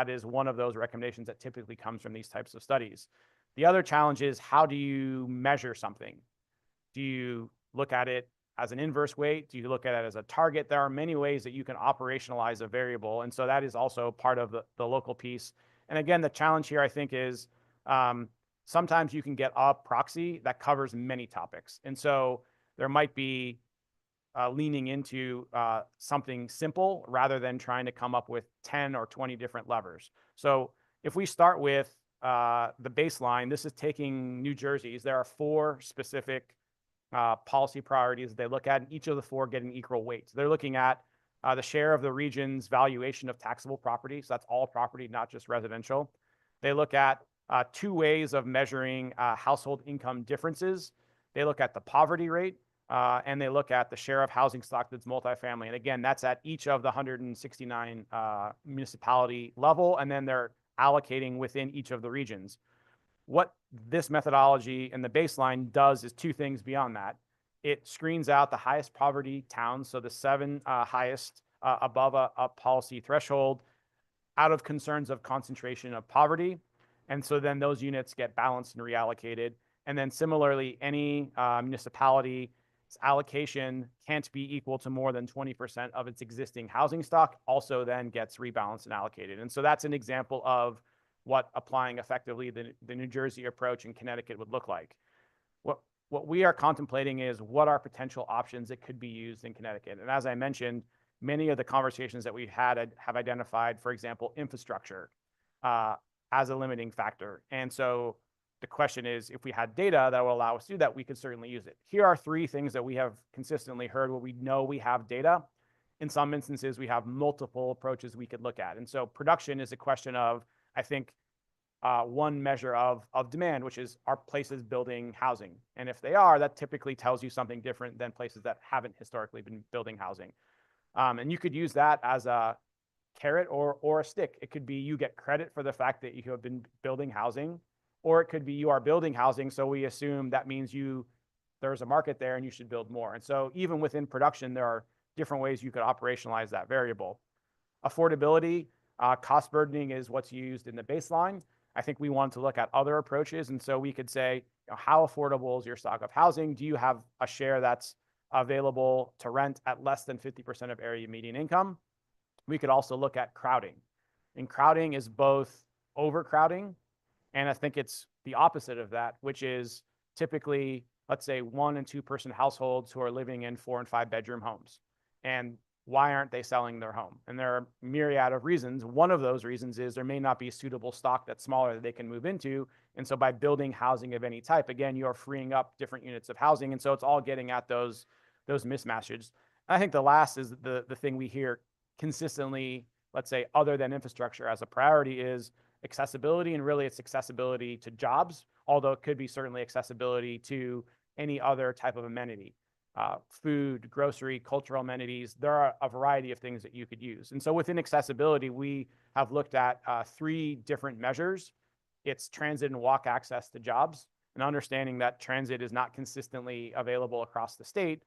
is one of those recommendations that typically comes from these types of studies. The other challenge is, how do you measure something? Do you look at it as an inverse weight? Do you look at it as a target? There are many ways that you can operationalize a variable. And so that is also part of the local piece. And again, the challenge here, I think, is sometimes you can get a proxy that covers many topics. And so there might be leaning into something simple rather than trying to come up with 10 or 20 different levers. So if we start with the baseline, this is taking New Jersey's. There are 4 specific policy priorities they look at, and each of the 4 getting equal weights. They're looking at the share of the region's valuation of taxable property. So that's all property, not just residential. They look at 2 ways of measuring household income differences. They look at the poverty rate, and they look at the share of housing stock that's multifamily. And again, that's at each of the 169 municipality level, and then they're allocating within each of the regions. What this methodology and the baseline does is 2 things beyond that. It screens out the highest poverty towns, so the 7 highest above a policy threshold, out of concerns of concentration of poverty. And so then those units get balanced and reallocated. And then similarly, any municipality's allocation can't be equal to more than 20% of its existing housing stock, also then gets rebalanced and allocated. And so that's an example of what applying effectively the New Jersey approach in Connecticut would look like. What we are contemplating is what are potential options that could be used in Connecticut. And as I mentioned, many of the conversations that we've had have identified, for example, infrastructure as a limiting factor. And so the question is, if we had data that will allow us to do that, we could certainly use it. Here are 3 things that we have consistently heard where we know we have data. In some instances, we have multiple approaches we could look at. And so production is a question of, I think, one measure of demand, which is, are places building housing? And if they are, that typically tells you something different than places that haven't historically been building housing. And you could use that as a carrot or a stick. It could be you get credit for the fact that you have been building housing, or it could be you are building housing, so we assume that means there's a market there and you should build more. And so even within production, there are different ways you could operationalize that variable. Affordability, cost burdening is what's used in the baseline. I think we want to look at other approaches. And so we could say, how affordable is your stock of housing? Do you have a share that's available to rent at less than 50% of area median income? We could also look at crowding. And crowding is both overcrowding, and I think it's the opposite of that, which is typically, let's say, 1- and 2-person households who are living in 4- and 5-bedroom homes. And why aren't they selling their home? And there are a myriad of reasons. One of those reasons is there may not be suitable stock that's smaller that they can move into. And so by building housing of any type, again, you're freeing up different units of housing. And so it's all getting at those mismatches. I think the last is the thing we hear consistently, let's say, other than infrastructure as a priority, is accessibility. And really it's accessibility to jobs, although it could be certainly accessibility to any other type of amenity. Food, grocery, cultural amenities. There are a variety of things that you could use. And so within accessibility, we have looked at 3 different measures. It's transit and walk access to jobs, and understanding that transit is not consistently available across the state.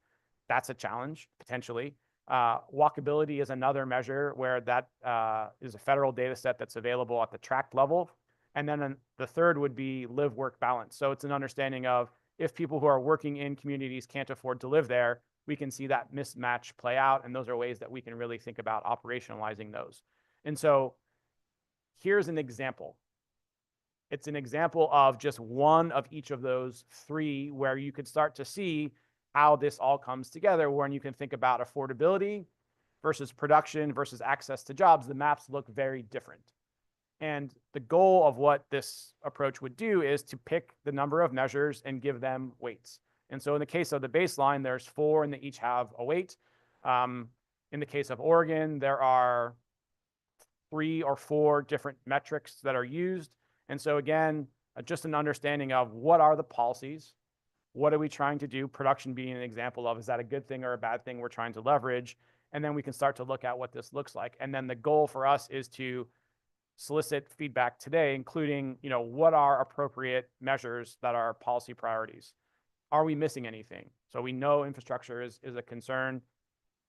That's a challenge, potentially. Walkability is another measure where that is a federal data set that's available at the tract level. And then the third would be live-work balance. So it's an understanding of, if people who are working in communities can't afford to live there, we can see that mismatch play out. And those are ways that we can really think about operationalizing those. And so here's an example. It's an example of just one of each of those 3 where you could start to see how this all comes together, when you can think about affordability versus production versus access to jobs. The maps look very different. And the goal of what this approach would do is to pick the number of measures and give them weights. And so in the case of the baseline, there's 4 and they each have a weight. In the case of Oregon, there are 3 or 4 different metrics that are used. And so again, just an understanding of what are the policies, what are we trying to do, production being an example of, is that a good thing or a bad thing we're trying to leverage? And then we can start to look at what this looks like. And then the goal for us is to solicit feedback today, including, what are appropriate measures that are policy priorities? Are we missing anything? So we know infrastructure is a concern,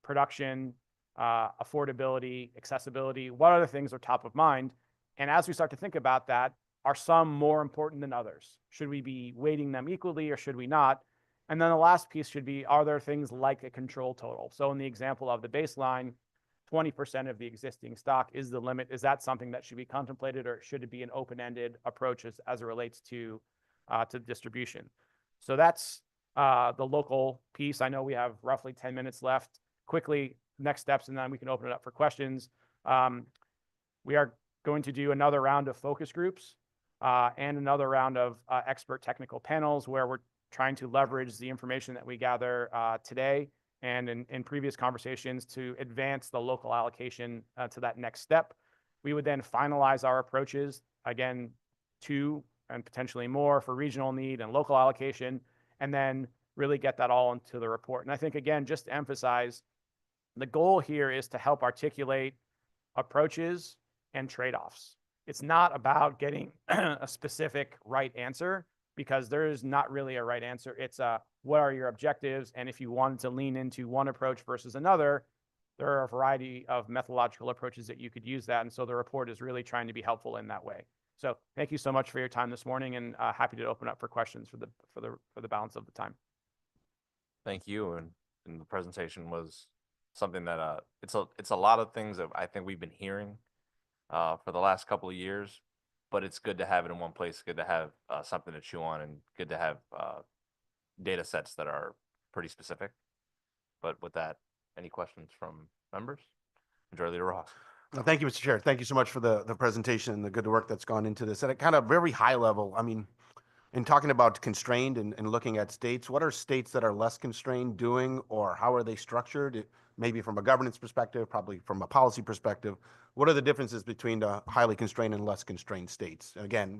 production, affordability, accessibility. What other things are top of mind? And as we start to think about that, are some more important than others? Should we be weighting them equally or should we not? And then the last piece should be, are there things like a control total? So in the example of the baseline, 20% of the existing stock is the limit. Is that something that should be contemplated, or should it be an open-ended approach as it relates to distribution? So that's the local piece. I know we have roughly 10 minutes left. Quickly, next steps, and then we can open it up for questions. We are going to do another round of focus groups and another round of expert technical panels where we're trying to leverage the information that we gather today and in previous conversations to advance the local allocation to that next step. We would then finalize our approaches, again, 2 and potentially more for regional need and local allocation, and then really get that all into the report. And I think, again, just to emphasize, the goal here is to help articulate approaches and trade-offs. It's not about getting a specific right answer, because there is not really a right answer. It's what are your objectives? And if you wanted to lean into one approach versus another, there are a variety of methodological approaches that you could use that. And so the report is really trying to be helpful in that way. So thank you so much for your time this morning, and happy to open up for questions for the balance of the time. Thank you. And the presentation was something that it's a lot of things that I think we've been hearing for the last couple of years, but it's good to have it in one place. Good to have something to chew on, and good to have data sets that are pretty specific. But with that, any questions from members? Majority Leader Rojas. Thank you, Mr. Chair. Thank you so much for the presentation and the good work that's gone into this. At a kind of very high level, I mean, in talking about constrained and looking at states, what are states that are less constrained doing, or how are they structured? Maybe from a governance perspective, probably from a policy perspective. What are the differences between the highly constrained and less constrained states? And again,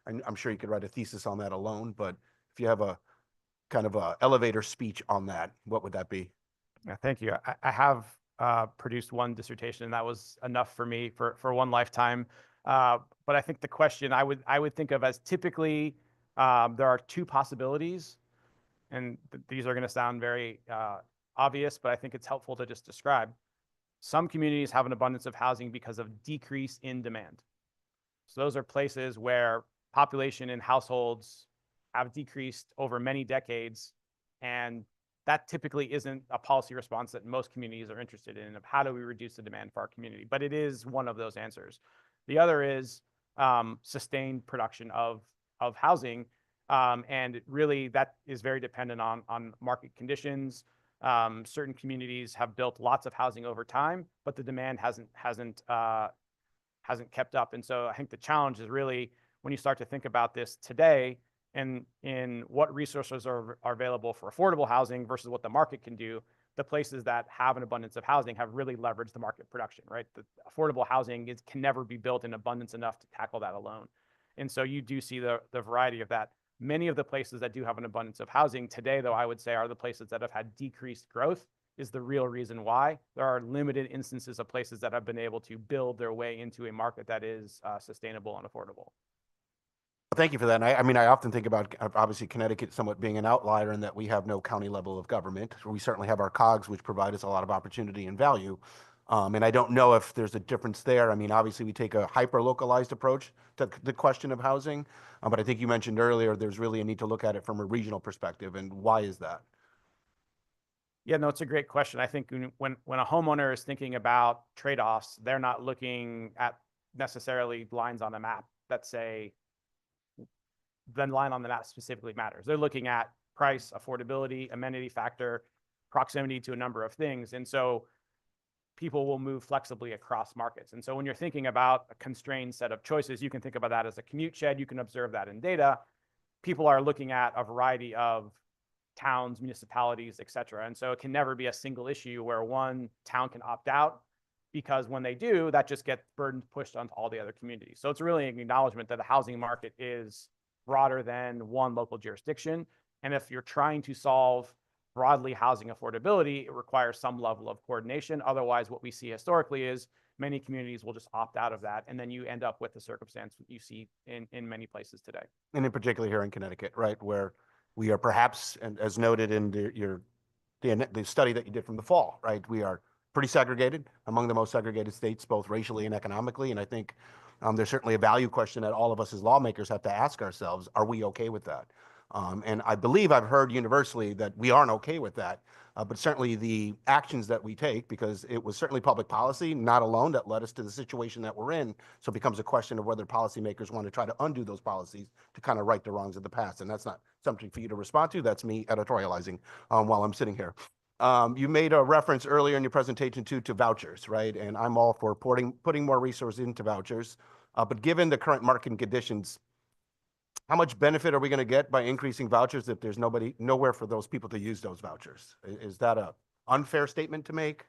I'm sure you could write a thesis on that alone, but if you have a kind of a elevator speech on that, what would that be? Yeah, thank you. I have produced one dissertation, and that was enough for me for one lifetime. But I think the question I would think of as typically there are 2 possibilities, and these are going to sound very obvious, but I think it's helpful to just describe. Some communities have an abundance of housing because of decrease in demand. So those are places where population and households have decreased over many decades, and that typically isn't a policy response that most communities are interested in, of how do we reduce the demand for our community. But it is one of those answers. The other is sustained production of housing, and really that is very dependent on market conditions. Certain communities have built lots of housing over time, but the demand hasn't kept up. And so I think the challenge is really when you start to think about this today, and in what resources are available for affordable housing versus what the market can do, the places that have an abundance of housing have really leveraged the market production, right? The affordable housing can never be built in abundance enough to tackle that alone. And so you do see the variety of that. Many of the places that do have an abundance of housing today, though, I would say are the places that have had decreased growth, is the real reason why. There are limited instances of places that have been able to build their way into a market that is sustainable and affordable. Thank you for that. And I mean, I often think about, obviously, Connecticut somewhat being an outlier in that we have no county level of government. We certainly have our COGS, which provide us a lot of opportunity and value. And I don't know if there's a difference there. I mean, obviously, we take a hyper-localized approach to the question of housing. But I think you mentioned earlier, there's really a need to look at it from a regional perspective. And why is that? Yeah, no, it's a great question. I think when a homeowner is thinking about trade-offs, they're not looking at necessarily lines on a map that say, the line on the map specifically matters. They're looking at price, affordability, amenity factor, proximity to a number of things. And so people will move flexibly across markets. And so when you're thinking about a constrained set of choices, you can think about that as a commute shed. You can observe that in data. People are looking at a variety of towns, municipalities, et cetera. And so it can never be a single issue where one town can opt out, because when they do, that just gets burdens pushed onto all the other communities. So it's really an acknowledgement that the housing market is broader than one local jurisdiction. And if you're trying to solve broadly housing affordability, it requires some level of coordination. Otherwise, what we see historically is many communities will just opt out of that. And then you end up with the circumstance that you see in many places today. And in particular here in Connecticut, right, where we are perhaps, and as noted in the study that you did from the fall, right, we are pretty segregated, among the most segregated states, both racially and economically. And I think there's certainly a value question that all of us as lawmakers have to ask ourselves, are we okay with that? And I believe I've heard universally that we aren't okay with that. But certainly the actions that we take, because it was certainly public policy, not alone, that led us to the situation that we're in. So it becomes a question of whether policymakers want to try to undo those policies to kind of right the wrongs of the past. And that's not something for you to respond to. That's me editorializing while I'm sitting here. You made a reference earlier in your presentation to vouchers, right? And I'm all for putting more resources into vouchers. But given the current market conditions, how much benefit are we going to get by increasing vouchers if there's nowhere for those people to use those vouchers? Is that a unfair statement to make?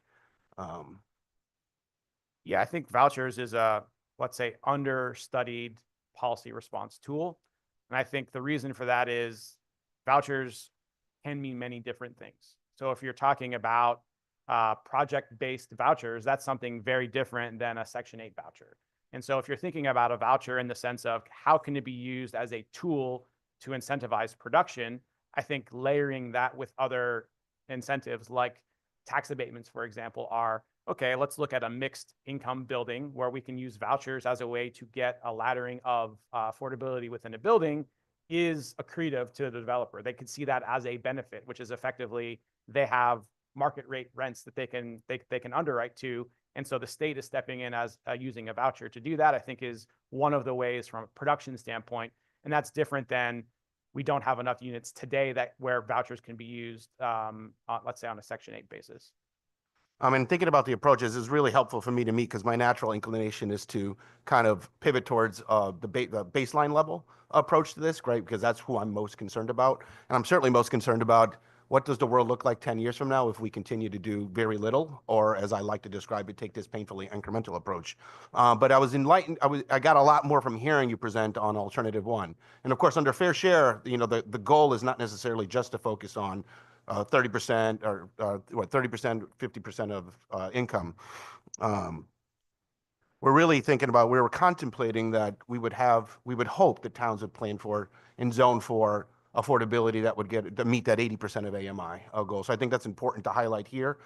Yeah, I think vouchers is a, let's say, understudied policy response tool. And I think the reason for that is vouchers can mean many different things. So if you're talking about project-based vouchers, that's something very different than a Section 8 voucher. And so if you're thinking about a voucher in the sense of how can it be used as a tool to incentivize production, I think layering that with other incentives like tax abatements, for example, are, okay, let's look at a mixed income building where we can use vouchers as a way to get a laddering of affordability within a building is accretive to the developer. They could see that as a benefit, which is effectively they have market rate rents that they can underwrite to. And so the state is stepping in as using a voucher to do that, I think is one of the ways from a production standpoint. And that's different than we don't have enough units today where vouchers can be used, let's say on a Section 8 basis. And thinking about the approaches is really helpful for me to meet because my natural inclination is to kind of pivot towards the baseline level approach to this, right? Because that's who I'm most concerned about. And I'm certainly most concerned about what does the world look like 10 years from now if we continue to do very little, or as I like to describe it, take this painfully incremental approach. But I was enlightened. I got a lot more from hearing you present on alternative one. And of course, under fair share, the goal is not necessarily just to focus on 30% or 30%, 50% of income. We're really thinking about, we were contemplating that we would hope that towns would plan for and zone for affordability that would to meet that 80% of AMI goal. So I think that's important to highlight here.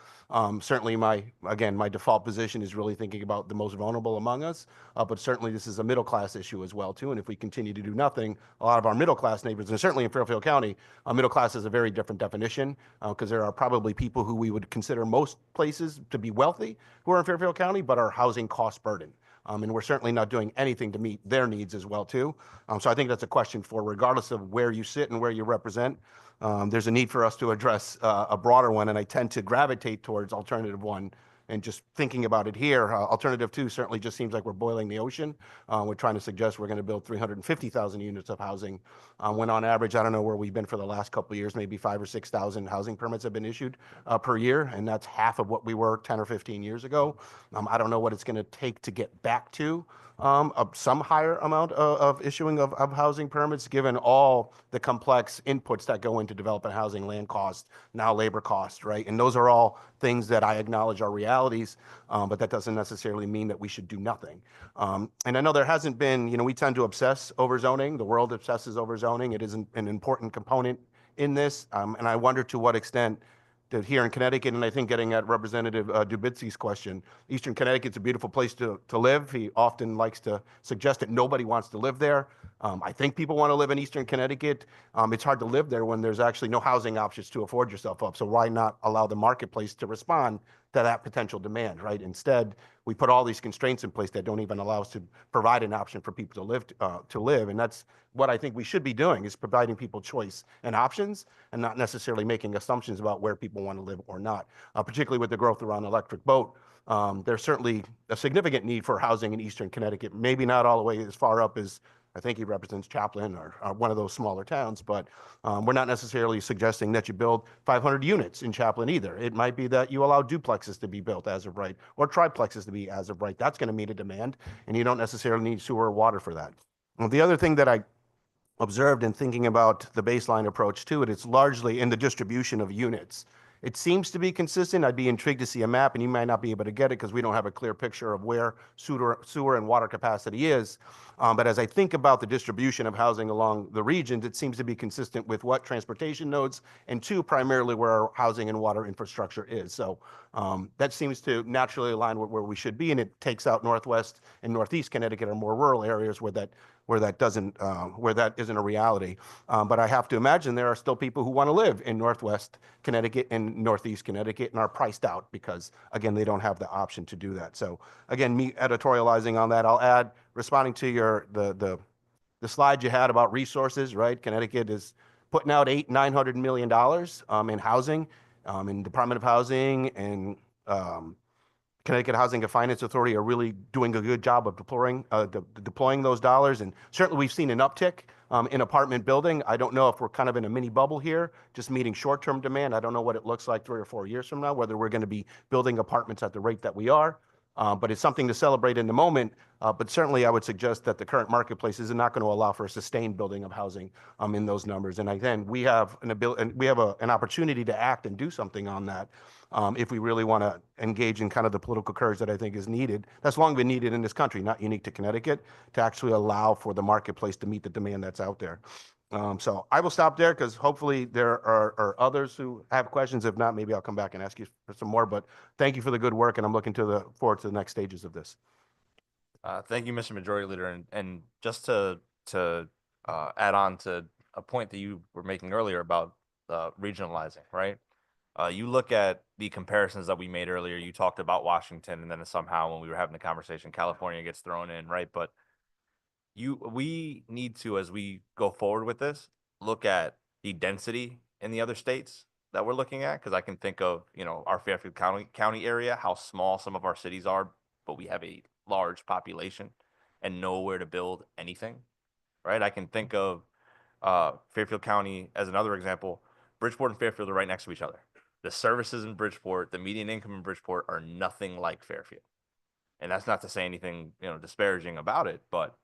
Certainly my default position is really thinking about the most vulnerable among us, but certainly this is a middle class issue as well too. And if we continue to do nothing, a lot of our middle class neighbors, and certainly in Fairfield County, middle class is a very different definition because there are probably people who we would consider most places to be wealthy who are in Fairfield County, but are housing cost burden. And we're certainly not doing anything to meet their needs as well too. So I think that's a question for regardless of where you sit and where you represent. There's a need for us to address a broader one, and I tend to gravitate towards alternative one. And just thinking about it here, alternative two certainly just seems like we're boiling the ocean. We're trying to suggest we're going to build 350,000 units of housing, when on average, I don't know where we've been for the last couple of years, maybe 5,000 or 6,000 housing permits have been issued per year, and that's half of what we were 10 or 15 years ago. I don't know what it's going to take to get back to some higher amount of issuing of housing permits, given all the complex inputs that go into developing housing, land cost, now labor cost, right? And those are all things that I acknowledge are realities, but that doesn't necessarily mean that we should do nothing. And I know there hasn't been, we tend to obsess over zoning. The world obsesses over zoning. It is an important component in this. And I wonder to what extent that here in Connecticut, and I think getting at Representative Dubitzky's question, Eastern Connecticut's a beautiful place to live. He often likes to suggest that nobody wants to live there. I think people want to live in Eastern Connecticut. It's hard to live there when there's actually no housing options to afford yourself up. So why not allow the marketplace to respond to that potential demand, right? Instead, we put all these constraints in place that don't even allow us to provide an option for people to live. And that's what I think we should be doing, is providing people choice and options and not necessarily making assumptions about where people want to live or not, particularly with the growth around electric boat. There's certainly a significant need for housing in Eastern Connecticut, maybe not all the way as far up as I think he represents Chaplin or one of those smaller towns, but we're not necessarily suggesting that you build 500 units in Chaplin either. It might be that you allow duplexes to be built as of right, or triplexes to be as of right. That's going to meet a demand, and you don't necessarily need sewer or water for that. Well, the other thing that I observed in thinking about the baseline approach to it, it's largely in the distribution of units. It seems to be consistent. I'd be intrigued to see a map, and you might not be able to get it because we don't have a clear picture of where sewer and water capacity is. But as I think about the distribution of housing along the regions, it seems to be consistent with what transportation nodes, and two, primarily where our housing and water infrastructure is. So That seems to naturally align with where we should be, and it takes out Northwest and Northeast Connecticut are more rural areas where that isn't a reality. But I have to imagine there are still people who want to live in Northwest Connecticut and Northeast Connecticut and are priced out because, again, they don't have the option to do that. So again, me editorializing on that, I'll add, responding to the slide you had about resources, right? Connecticut is putting out $900 million in housing, in Department of Housing and Connecticut Housing and Finance Authority are really doing a good job of deploying those dollars. And certainly we've seen an uptick in apartment building. I don't know if we're kind of in a mini bubble here, just meeting short-term demand. I don't know what it looks like 3 or 4 years from now, whether we're going to be building apartments at the rate that we are. But it's something to celebrate in the moment. But certainly I would suggest that the current marketplace is not going to allow for a sustained building of housing in those numbers. And again, we have an opportunity to act and do something on that if we really want to engage in kind of the political courage that I think is needed. That's long been needed in this country, not unique to Connecticut, to actually allow for the marketplace to meet the demand that's out there. So I will stop there because hopefully there are others who have questions. If not, maybe I'll come back and ask you for some more. But thank you for the good work, and I'm looking forward to the next stages of this. Thank you, Mr. Majority Leader. And just to add on to a point that you were making earlier about regionalizing, right? You look at the comparisons that we made earlier. You talked about Washington, and then somehow when we were having the conversation, California gets thrown in, right? But we need to, as we go forward with this, look at the density in the other states that we're looking at. Because I can think of, our Fairfield County area, how small some of our cities are, but we have a large population and nowhere to build anything, right? I can think of Fairfield County as another example. Bridgeport and Fairfield are right next to each other. The services in Bridgeport, the median income in Bridgeport are nothing like Fairfield. And that's not to say anything, disparaging about it, but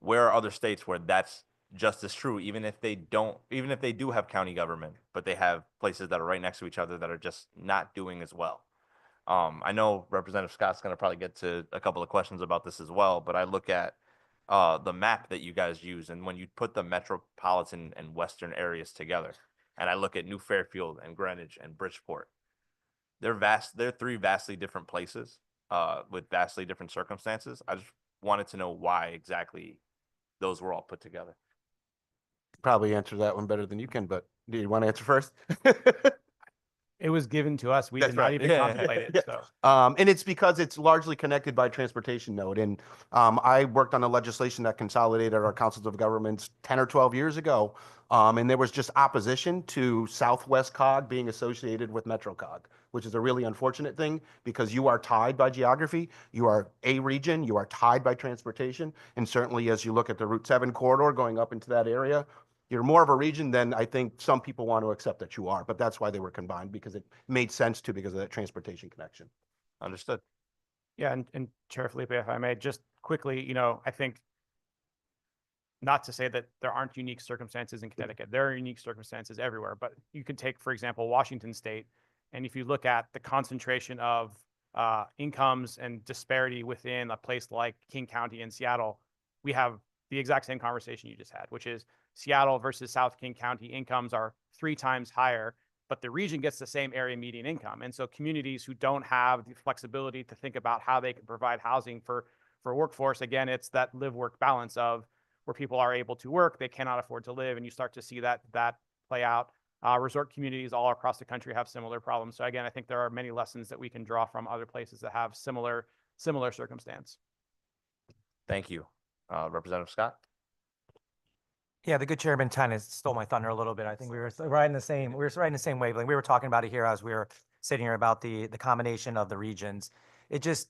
where are other states where that's just as true, even if they do have county government, but they have places that are right next to each other that are just not doing as well. I know Representative Scott's going to probably get to a couple of questions about this as well, but I look at the map that you guys use, and when you put the metropolitan and western areas together, and I look at New Fairfield and Greenwich and Bridgeport, they're 3 vastly different places with vastly different circumstances. I just wanted to know why exactly those were all put together. Probably answer that one better than you can, but do you want to answer first? It was given to us. We That's did not right. even Yeah. contemplate it. Yeah. So. And it's because it's largely connected by transportation node. And I worked on a legislation that consolidated our councils of governments 10 or 12 years ago. And there was just opposition to Southwest COG being associated with MetroCog, which is a really unfortunate thing because you are tied by geography. You are a region. You are tied by transportation. And certainly as you look at the Route 7 corridor going up into that area, you're more of a region than I think some people want to accept that you are. But that's why they were combined, because it made sense to because of that transportation connection. Understood. Yeah, and Chair Felipe, if I may, just quickly, I think not to say that there aren't unique circumstances in Connecticut. There are unique circumstances everywhere, but you could take, for example, Washington State, and if you look at the concentration of incomes and disparity within a place like King County and Seattle, we have the exact same conversation you just had, which is Seattle versus South King County incomes are 3 times higher, but the region gets the same area median income. And so communities who don't have the flexibility to think about how they can provide housing for workforce, again, it's that live-work balance of where people are able to work, they cannot afford to live, and you start to see that play out. Resort communities all across the country have similar problems. So again, I think there are many lessons that we can draw from other places that have similar circumstance. Thank you. Representative Scott? Yeah, the good chairman kind of stole my thunder a little bit. I think we were riding the same wavelength. We were talking about it here as we were sitting here about the combination of the regions. It just,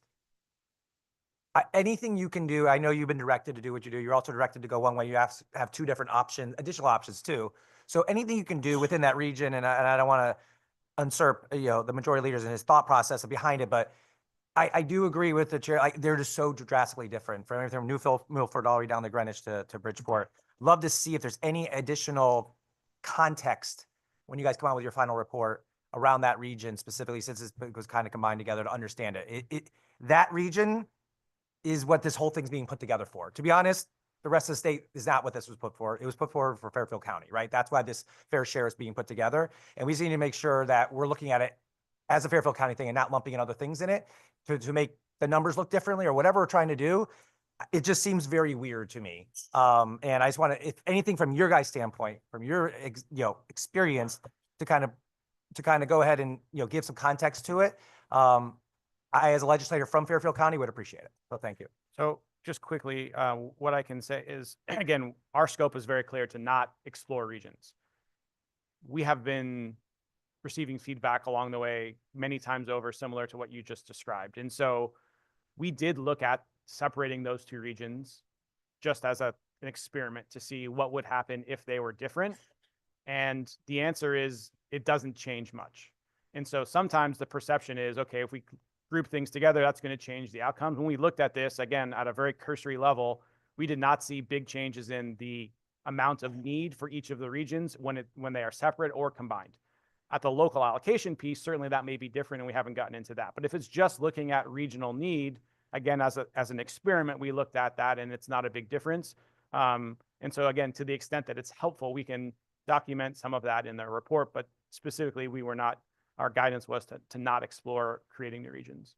anything you can do, I know you've been directed to do what you do. You're also directed to go one way. You have 2 different additional options too. So anything you can do within that region, and I don't want to usurp, the majority leaders and his thought process behind it, but I do agree with the chair. They're just so drastically different from everything from Milford all the way down to Greenwich to Bridgeport. Love to see if there's any additional context when you guys come out with your final report around that region specifically, since it was kind of combined together to understand it. That region is what this whole thing's being put together for. To be honest, the rest of the state is not what this was put for. It was put forward for Fairfield County, right? That's why this fair share is being put together. And we just need to make sure that we're looking at it as a Fairfield County thing and not lumping in other things in it to make the numbers look differently or whatever we're trying to do. It just seems very weird to me. And I just want to, if anything from your guys' standpoint, from your, experience to kind of go ahead and, give some context to it. I, as a legislator from Fairfield County, would appreciate it. So thank you. So just quickly, what I can say is, again, our scope is very clear to not explore regions. We have been receiving feedback along the way many times over, similar to what you just described. And so we did look at separating those two regions just as an experiment to see what would happen if they were different. And the answer is it doesn't change much. And so sometimes the perception is, okay, if we group things together, that's going to change the outcomes. When we looked at this, again, at a very cursory level, we did not see big changes in the amount of need for each of the regions when they are separate or combined. At the local allocation piece, certainly that may be different, and we haven't gotten into that. But if it's just looking at regional need, again, as an experiment, we looked at that, and it's not a big difference. And so again, to the extent that it's helpful, we can document some of that in the report, but specifically, our guidance was to not explore creating new regions.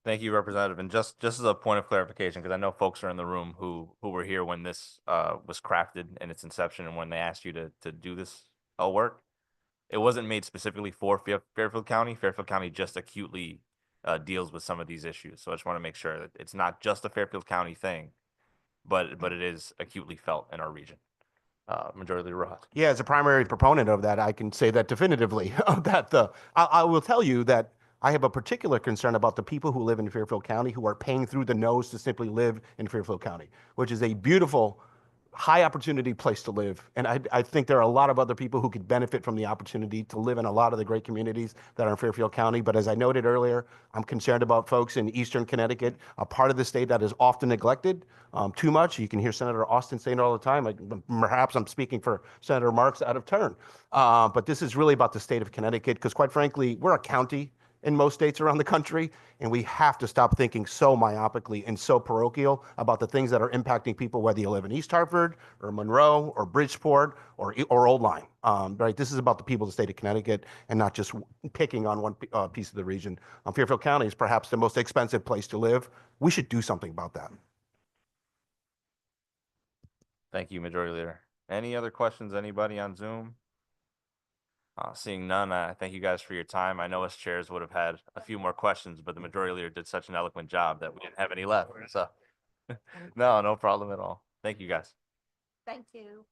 Thank you, Representative. And just as a point of clarification, because I know folks are in the room who were here when this was crafted in its inception and when they asked you to do this work, it wasn't made specifically for Fairfield County. Fairfield County just acutely deals with some of these issues. So I just want to make sure that it's not just a Fairfield County thing, but it is acutely felt in our region. Majority Leader Rojas. Yeah, as a primary proponent of that, I can say that definitively. I will tell you that I have a particular concern about the people who live in Fairfield County who are paying through the nose to simply live in Fairfield County, which is a beautiful, high opportunity place to live. And I think there are a lot of other people who could benefit from the opportunity to live in a lot of the great communities that are in Fairfield County. But as I noted earlier, I'm concerned about folks in Eastern Connecticut, a part of the state that is often neglected too much. You can hear Senator Austin saying it all the time. Perhaps I'm speaking for Senator Marks out of turn. But this is really about the state of Connecticut, because quite frankly, we're a county in most states around the country, and we have to stop thinking so myopically and so parochial about the things that are impacting people, whether you live in East Hartford or Monroe or Bridgeport or Old Lyme. Right? This is about the people of the state of Connecticut and not just picking on one piece of the region. Fairfield County is perhaps the most expensive place to live. We should do something about that. Thank you, Majority Leader. Any other questions, anybody on Zoom? Seeing none, I thank you guys for your time. I know us chairs would have had a few more questions, but the Majority Leader did such an eloquent job that we didn't have any left. So no problem at all. Thank you guys. Thank you.